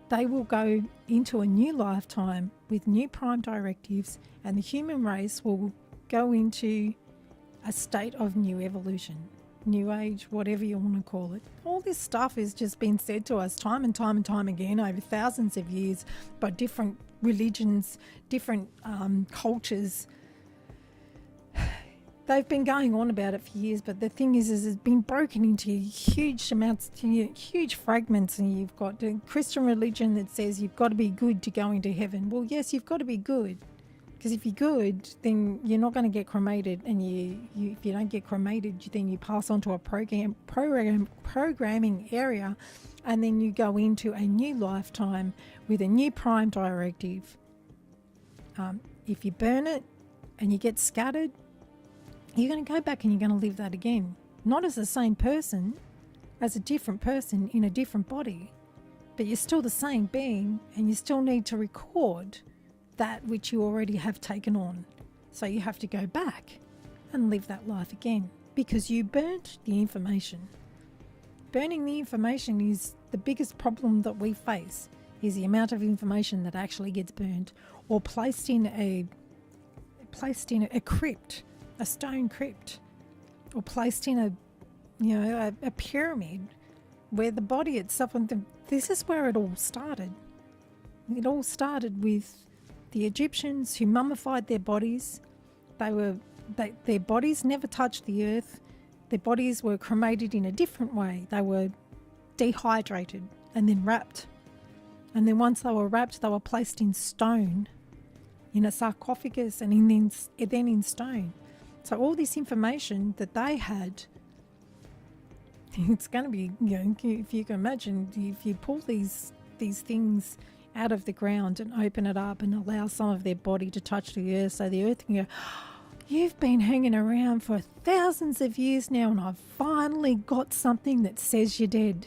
they will go into a new lifetime with new prime directives, and the human race will go into a state of new evolution, new age, whatever you want to call it. All this stuff has just been said to us time and time and time again over thousands of years by different religions, different cultures. They've been going on about it for years, but the thing is it's been broken into huge amounts, huge fragments, and you've got the Christian religion that says you've got to be good to go into heaven. Well, yes, you've got to be good, because if you're good, then you're not going to get cremated, and if you don't get cremated, then you pass on to a programming area, and then you go into a new lifetime with a new prime directive. If you burn it and you get scattered, you're going to go back and you're going to live that again. Not as the same person, as a different person in a different body. But you're still the same being, and you still need to record that which you already have taken on. So you have to go back and live that life again, because you burnt the information. Burning the information is the biggest problem that we face, is the amount of information that actually gets burned or placed in a crypt, a stone crypt, or placed in a pyramid, where the body itself, and this is where it all started. It all started with the Egyptians who mummified their bodies. Their bodies never touched the earth. Their bodies were cremated in a different way. They were dehydrated and then wrapped. And then once they were wrapped, they were placed in stone, in a sarcophagus, and then in stone. So all this information that they had, it's going to be, if you can imagine, if you pull these things out of the ground and open it up and allow some of their body to touch the earth, so the earth can go, you've been hanging around for thousands of years now, and I've finally got something that says you're dead.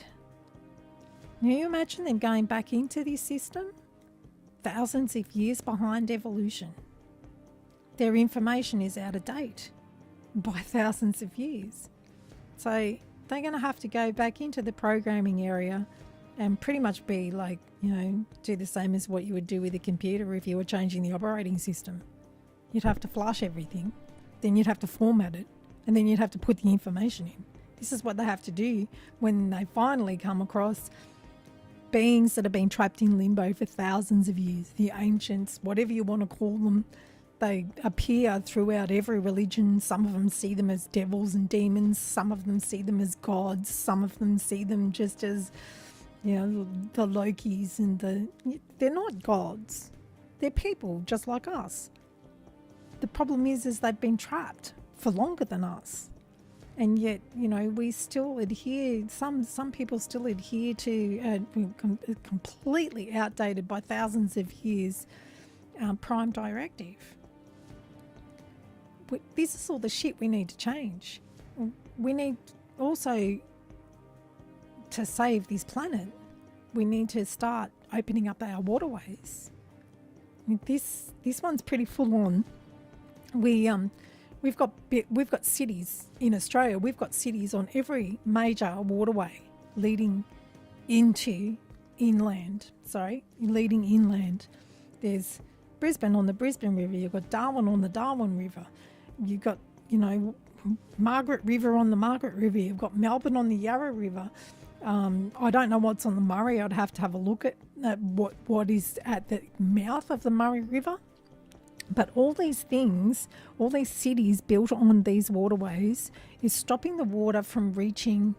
Can you imagine them going back into this system? Thousands of years behind evolution. Their information is out of date by thousands of years. So they're going to have to go back into the programming area and pretty much be like, do the same as what you would do with a computer if you were changing the operating system. You'd have to flush everything, then you'd have to format it, and then you'd have to put the information in. This is what they have to do when they finally come across beings that have been trapped in limbo for thousands of years, the ancients, whatever you want to call them. They appear throughout every religion. Some of them see them as devils and demons. Some of them see them as gods. Some of them see them just as, you know, the Lokis and they're not gods. They're people just like us. The problem is they've been trapped for longer than us. And yet, you know, we still adhere, some people still adhere to completely outdated by thousands of years Prime Directive. This is all the shit we need to change. We need also, to save this planet, we need to start opening up our waterways. I mean, this one's pretty full on. We've got cities in Australia. We've got cities on every major waterway leading inland. There's Brisbane on the Brisbane River. You've got Darwin on the Darwin River. You've got, you know, Margaret River on the Margaret River. You've got Melbourne on the Yarra River. I don't know what's on the Murray. I'd have to have a look at what is at the mouth of the Murray River. But all these things, all these cities built on these waterways is stopping the water from reaching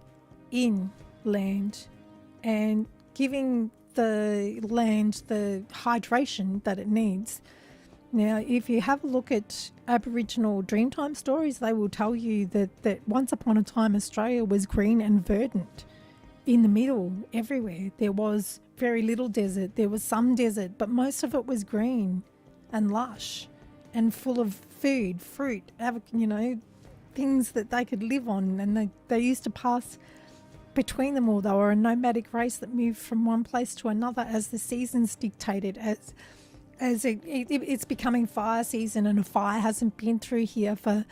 inland and giving the land the hydration that it needs. Now, if you have a look at Aboriginal Dreamtime stories, they will tell you that once upon a time Australia was green and verdant. In the middle, everywhere, there was very little desert. There was some desert, but most of it was green and lush and full of food, fruit, you know, things that they could live on. And they used to pass between them all. They were a nomadic race that moved from one place to another as the seasons dictated. As it's becoming fire season, and a fire hasn't been through here for,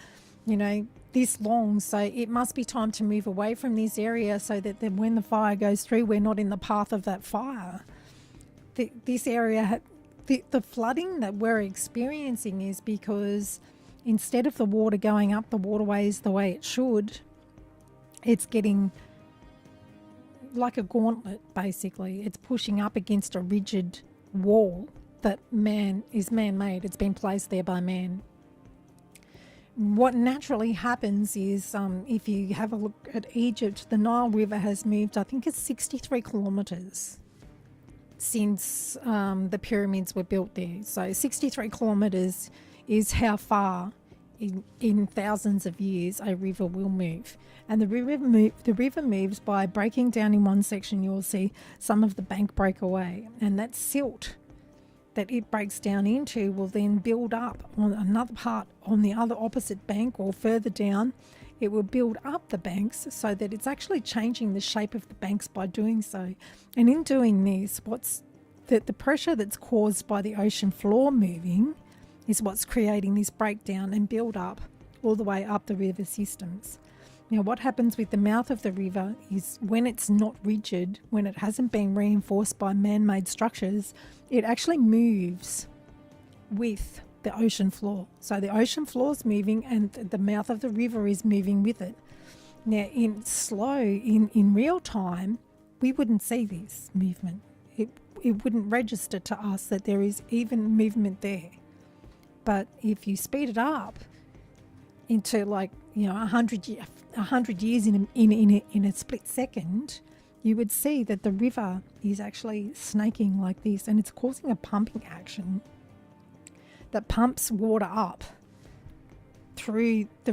you know, this long. So it must be time to move away from this area so that then when the fire goes through, we're not in the path of that fire. This area, the flooding that we're experiencing is because instead of the water going up the waterways the way it should, it's getting like a gauntlet, basically. It's pushing up against a rigid wall that is man-made. It's been placed there by man. What naturally happens is, if you have a look at Egypt, the Nile River has moved, I think it's 63 kilometres since the pyramids were built there. So 63 kilometres is how far in thousands of years a river will move. And the river moves by breaking down in one section. You'll see some of the bank break away, and that silt that it breaks down into will then build up on another part on the other opposite bank or further down. It will build up the banks so that it's actually changing the shape of the banks by doing so. And in doing this, the pressure that's caused by the ocean floor moving is what's creating this breakdown and build up all the way up the river systems. Now, what happens with the mouth of the river is when it's not rigid, when it hasn't been reinforced by man-made structures, it actually moves with the ocean floor. So the ocean floor is moving and the mouth of the river is moving with it. Now, in real time, we wouldn't see this movement. It wouldn't register to us that there is even movement there. But if you speed it up into 100 years in a split second, you would see that the river is actually snaking like this, and it's causing a pumping action that pumps water up through the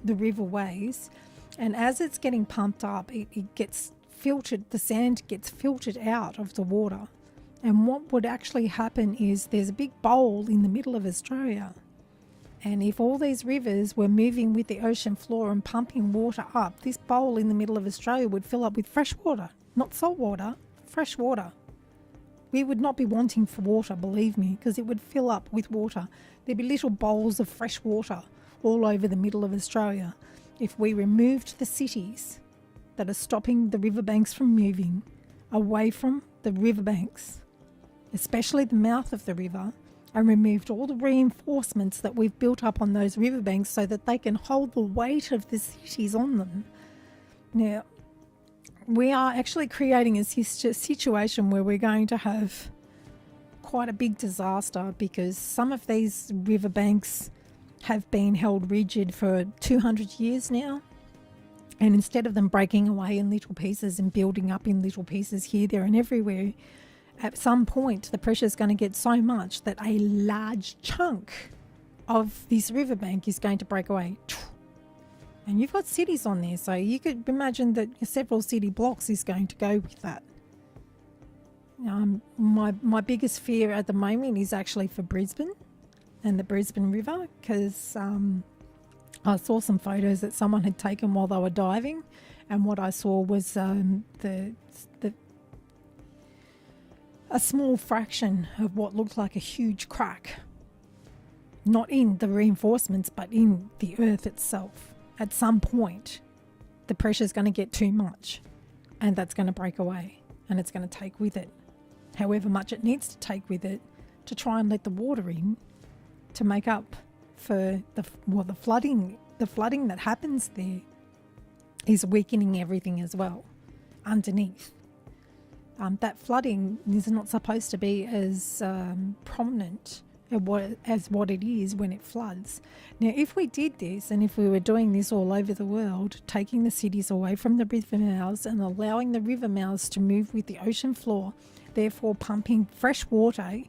riverways. And as it's getting pumped up, it gets filtered, the sand gets filtered out of the water. And what would actually happen is there's a big bowl in the middle of Australia. And if all these rivers were moving with the ocean floor and pumping water up, this bowl in the middle of Australia would fill up with fresh water, not salt water, fresh water. We would not be wanting for water, believe me, because it would fill up with water. There'd be little bowls of fresh water all over the middle of Australia if we removed the cities that are stopping the riverbanks from moving away from the riverbanks, especially the mouth of the river, and removed all the reinforcements that we've built up on those riverbanks so that they can hold the weight of the cities on them. Now, we are actually creating a situation where we're going to have quite a big disaster, because some of these riverbanks have been held rigid for 200 years now. And instead of them breaking away in little pieces and building up in little pieces here, there and everywhere, at some point the pressure is going to get so much that a large chunk of this riverbank is going to break away. And you've got cities on there, so you could imagine that several city blocks is going to go with that. My biggest fear at the moment is actually for Brisbane and the Brisbane River, because I saw some photos that someone had taken while they were diving, and what I saw was a small fraction of what looked like a huge crack, not in the reinforcements but in the earth itself. At some point the pressure is going to get too much, and that's going to break away, and it's going to take with it however much it needs to take with it to try and let the water in to make up for the flooding. The flooding that happens there is weakening everything as well underneath. That flooding is not supposed to be as prominent as what it is when it floods. Now, if we did this, and if we were doing this all over the world, taking the cities away from the river mouths and allowing the river mouths to move with the ocean floor, therefore pumping fresh water,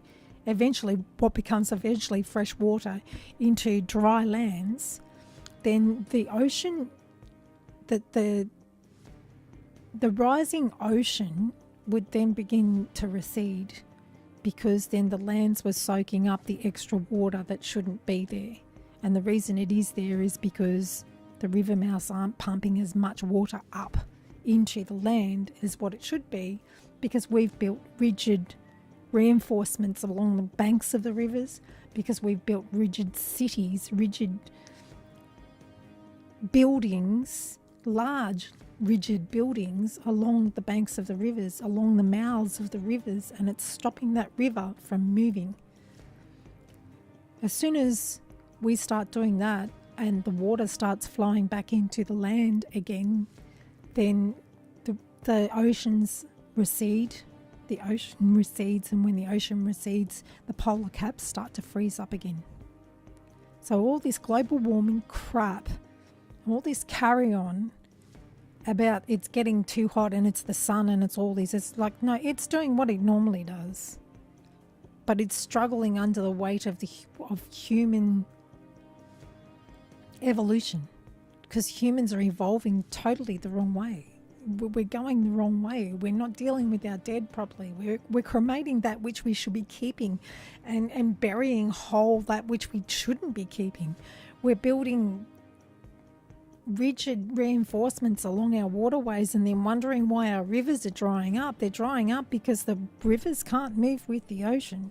what becomes eventually fresh water, into dry lands, then the ocean, the rising ocean would then begin to recede, because then the lands were soaking up the extra water that shouldn't be there. And the reason it is there is because the river mouths aren't pumping as much water up into the land as what it should be, because we've built rigid reinforcements along the banks of the rivers, because we've built rigid cities, rigid buildings, large rigid buildings along the banks of the rivers, along the mouths of the rivers, and it's stopping that river from moving. As soon as we start doing that and the water starts flowing back into the land again, then the oceans recede. The ocean recedes, and when the ocean recedes, the polar caps start to freeze up again. So all this global warming crap, all this carry on about it's getting too hot and it's the sun and it's all this, it's like, no, it's doing what it normally does, but it's struggling under the weight of human evolution, because humans are evolving totally the wrong way. We're going the wrong way. We're not dealing with our dead properly. We're cremating that which we should be keeping, and burying whole that which we shouldn't be keeping. We're building rigid reinforcements along our waterways and then wondering why our rivers are drying up. They're drying up because the rivers can't move with the ocean.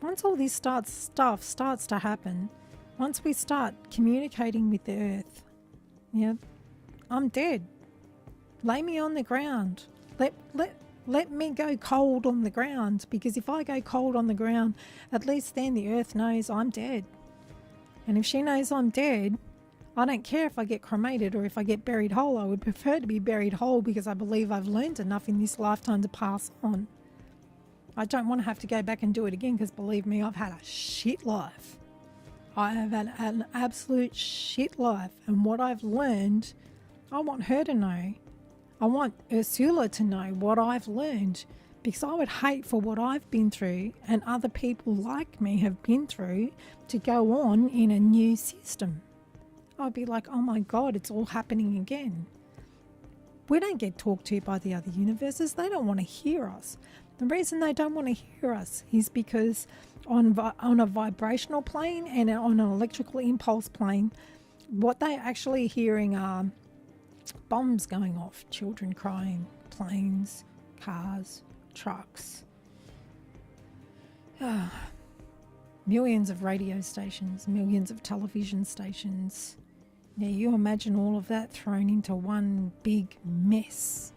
Once all this stuff starts to happen, once we start communicating with the earth, I'm dead. Lay me on the ground. Let me go cold on the ground, because if I go cold on the ground, at least then the earth knows I'm dead. And if she knows I'm dead, I don't care if I get cremated or if I get buried whole. I would prefer to be buried whole, because I believe I've learned enough in this lifetime to pass on. I don't want to have to go back and do it again, because believe me, I've had a shit life. I have had an absolute shit life, and what I've learned, I want her to know. I want Ursula to know what I've learned, because I would hate for what I've been through and other people like me have been through to go on in a new system. I'd be like, oh my God, it's all happening again. We don't get talked to by the other universes. They don't want to hear us. The reason they don't want to hear us is because on a vibrational plane and on an electrical impulse plane, what they're actually hearing are bombs going off, children crying, planes, cars, trucks, millions of radio stations, millions of television stations. Now you imagine all of that thrown into one big mess,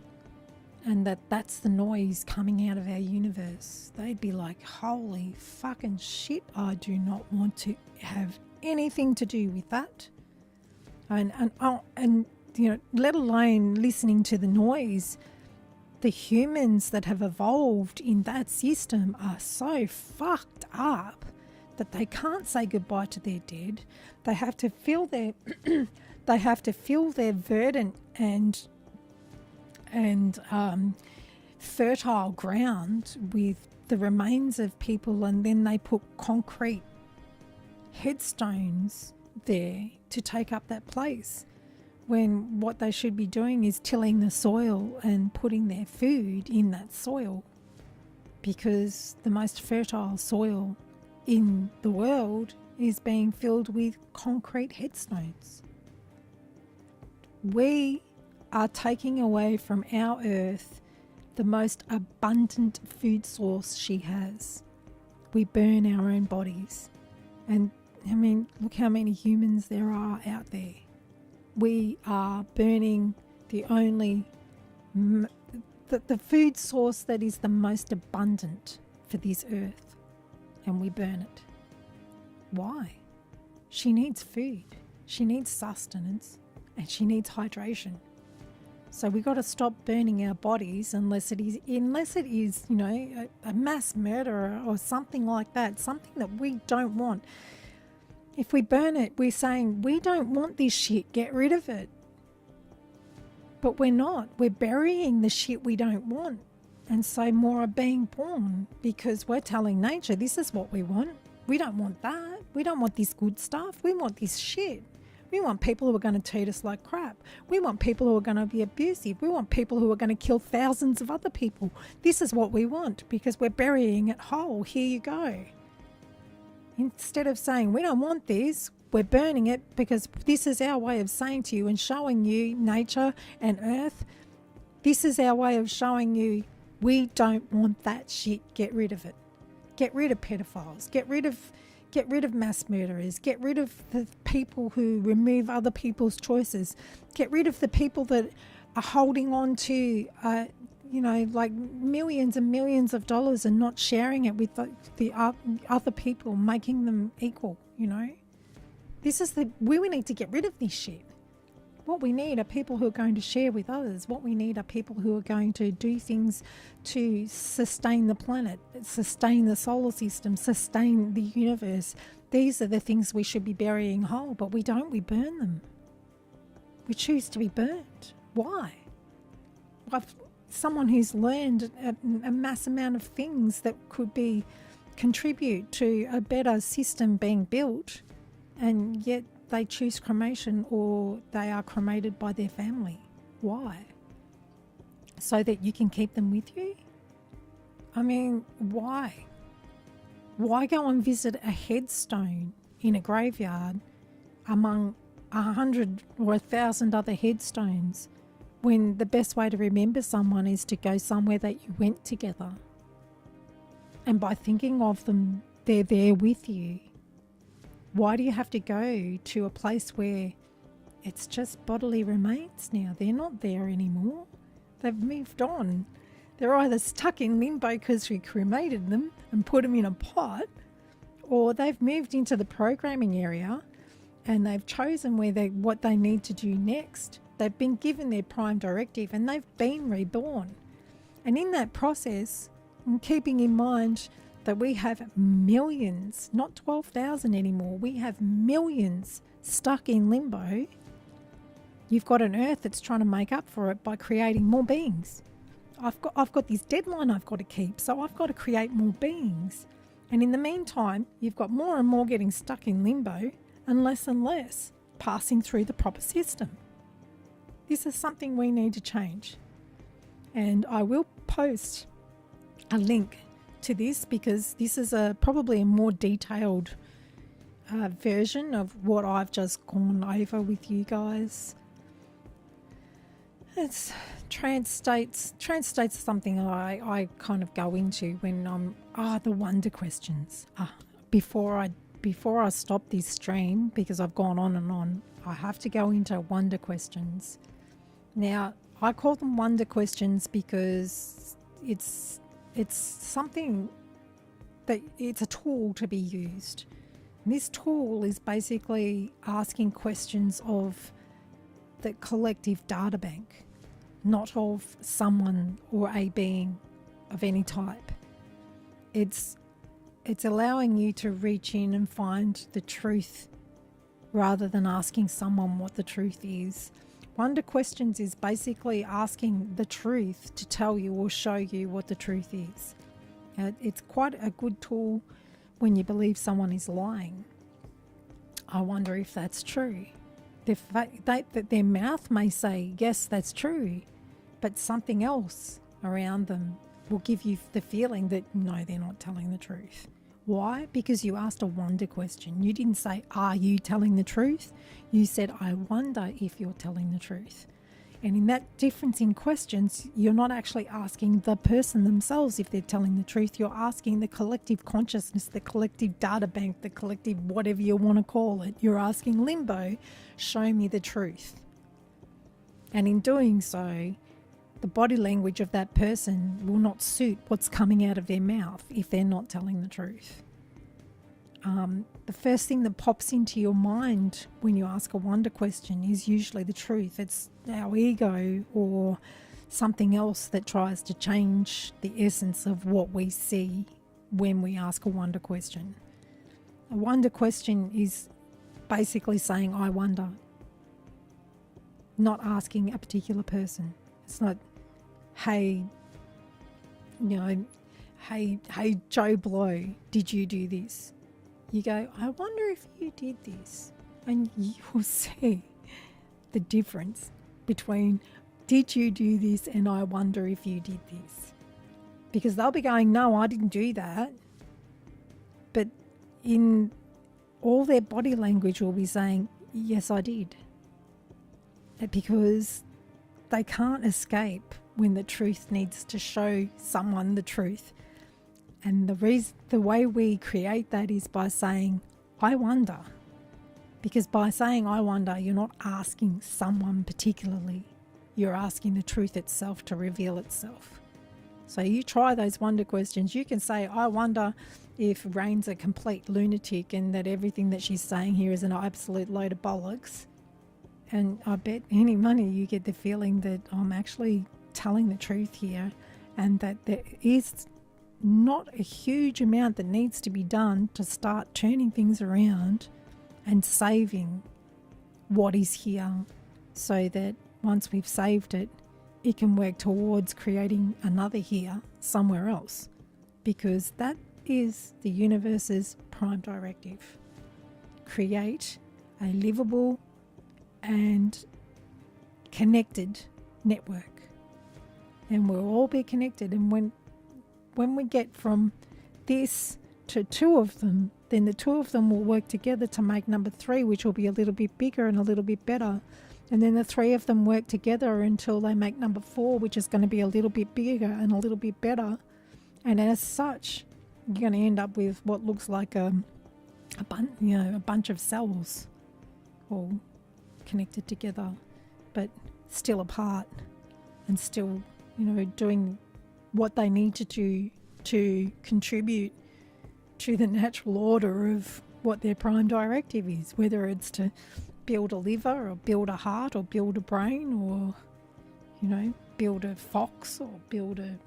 and that's the noise coming out of our universe. They'd be like, holy fucking shit, I do not want to have anything to do with that. And let alone listening to the noise. The humans that have evolved in that system are so fucked up that they can't say goodbye to their dead. They have to fill their they have to fill their verdant and fertile ground with the remains of people, and then they put concrete headstones there to take up that place, when what they should be doing is tilling the soil and putting their food in that soil, because the most fertile soil in the world is being filled with concrete headstones. We are taking away from our earth the most abundant food source she has. We burn our own bodies. And I mean, look how many humans there are out there. We are burning the only, the food source that is the most abundant for this earth, and we burn it. Why? She needs food, she needs sustenance, and she needs hydration. So we got to stop burning our bodies unless it is, a mass murderer or something like that, something that we don't want. If we burn it, we're saying, we don't want this shit, get rid of it. But we're not. We're burying the shit we don't want. And so more are being born, because we're telling nature, this is what we want. We don't want that. We don't want this good stuff. We want this shit. We want people who are going to treat us like crap. We want people who are going to be abusive. We want people who are going to kill thousands of other people. This is what we want, because we're burying it whole. Here you go. Instead of saying, we don't want this, we're burning it, because this is our way of saying to you and showing you, nature and earth, this is our way of showing you, we don't want that shit. Get rid of it. Get rid of pedophiles. Get rid of mass murderers. Get rid of the people who remove other people's choices. Get rid of the people that are holding on to like millions and millions of dollars and not sharing it with the other people, making them equal. This is we need to get rid of this shit. What we need are people who are going to share with others. What we need are people who are going to do things to sustain the planet, sustain the solar system, sustain the universe. These are the things we should be burying whole, but we don't. We burn them. We choose to be burnt. Why? Someone who's learned a mass amount of things that could contribute to a better system being built, and yet they choose cremation, or they are cremated by their family. Why? So that you can keep them with you? I mean, why? Why go and visit a headstone in a graveyard among 100 or 1,000 other headstones, when the best way to remember someone is to go somewhere that you went together? And by thinking of them, they're there with you. Why do you have to go to a place where it's just bodily remains now? They're not there anymore. They've moved on. They're either stuck in limbo because we cremated them and put them in a pot, or they've moved into the programming area and they've chosen what they need to do next. They've been given their prime directive and they've been reborn. And in that process, and keeping in mind that we have millions, not 12,000 anymore, we have millions stuck in limbo, you've got an earth that's trying to make up for it by creating more beings. I've got this deadline I've got to keep, so I've got to create more beings. And in the meantime, you've got more and more getting stuck in limbo and less passing through the proper system. This is something we need to change. And I will post a link to this, because this is probably a more detailed version of what I've just gone over with you guys. It's trance states something I kind of go into when I'm the wonder questions. Before I stop this stream, because I've gone on and on, I have to go into wonder questions. Now, I call them wonder questions because it's something that it's a tool to be used. And this tool is basically asking questions of the collective data bank, not of someone or a being of any type. It's allowing you to reach in and find the truth rather than asking someone what the truth is. Wonder questions is basically asking the truth to tell you or show you what the truth is. It's quite a good tool when you believe someone is lying. I wonder if that's true. Their mouth may say, yes, that's true, but something else around them will give you the feeling that no, they're not telling the truth. Why? Because you asked a wonder question. You didn't say, are you telling the truth? You said, I wonder if you're telling the truth. And in that difference in questions, you're not actually asking the person themselves if they're telling the truth. You're asking the collective consciousness, the collective data bank, the collective whatever you want to call it. You're asking limbo, show me the truth. And in doing so, the body language of that person will not suit what's coming out of their mouth if they're not telling the truth. The first thing that pops into your mind when you ask a wonder question is usually the truth. It's our ego or something else that tries to change the essence of what we see when we ask a wonder question. A wonder question is basically saying, I wonder, not asking a particular person. It's not, hey, hey Joe Blow, did you do this? You go, I wonder if you did this. And you will see the difference between did you do this and I wonder if you did this. Because they'll be going, no, I didn't do that. But in all their body language will be saying, yes, I did. Because they can't escape when the truth needs to show someone the truth. And the way we create that is by saying, I wonder. Because by saying I wonder, you're not asking someone particularly. You're asking the truth itself to reveal itself. So you try those wonder questions. You can say, I wonder if Rain's a complete lunatic and that everything that she's saying here is an absolute load of bollocks. And I bet any money you get the feeling that I'm actually telling the truth here and that there is not a huge amount that needs to be done to start turning things around and saving what is here so that once we've saved it, it can work towards creating another here somewhere else, because that is the universe's prime directive. Create a livable and connected network, and we'll all be connected. And when we get from this to two of them, then the two of them will work together to make number 3, which will be a little bit bigger and a little bit better. And then the 3 of them work together until they make number 4, which is going to be a little bit bigger and a little bit better. And as such, you're going to end up with what looks like a bunch of cells all connected together, but still apart and still, doing what they need to do to contribute to the natural order of what their prime directive is, whether it's to build a liver or build a heart or build a brain or, build a fox or build a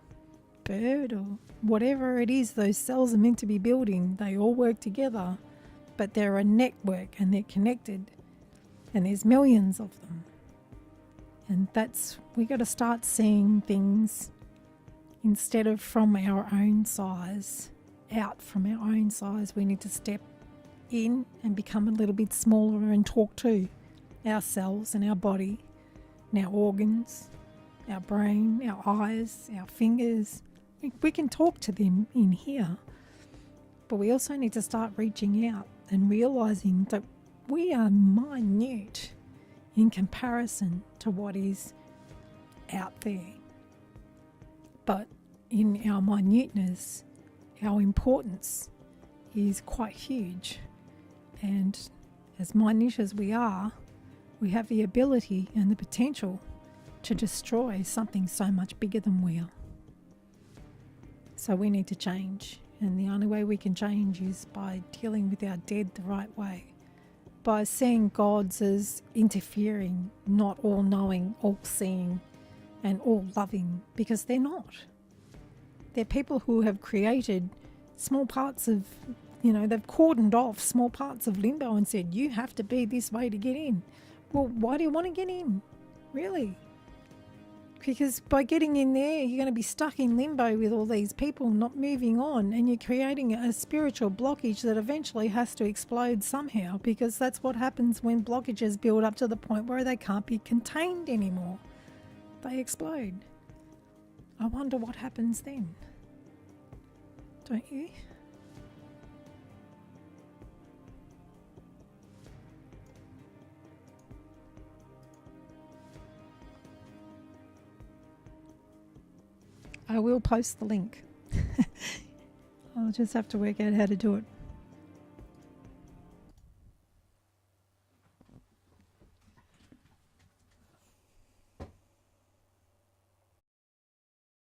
bird or whatever it is those cells are meant to be building. They all work together, but they're a network and they're connected, and there's millions of them. And we got to start seeing things instead of from our own size, out from our own size. We need to step in and become a little bit smaller and talk to our cells and our body and our organs, our brain, our eyes, our fingers. We can talk to them in here, but we also need to start reaching out and realizing that we are minute in comparison to what is out there. But in our minuteness, our importance is quite huge. And as minute as we are, we have the ability and the potential to destroy something so much bigger than we are. So we need to change. And the only way we can change is by dealing with our dead the right way. by seeing gods as interfering, not all knowing, all seeing, and all loving, because they're not. They're people who have created small parts of, they've cordoned off small parts of limbo and said, you have to be this way to get in. Well, why do you want to get in? Really? Because by getting in there, you're going to be stuck in limbo with all these people not moving on, and you're creating a spiritual blockage that eventually has to explode somehow, because that's what happens when blockages build up to the point where they can't be contained anymore. They explode. I wonder what happens then. Don't you? I will post the link. I'll just have to work out how to do it.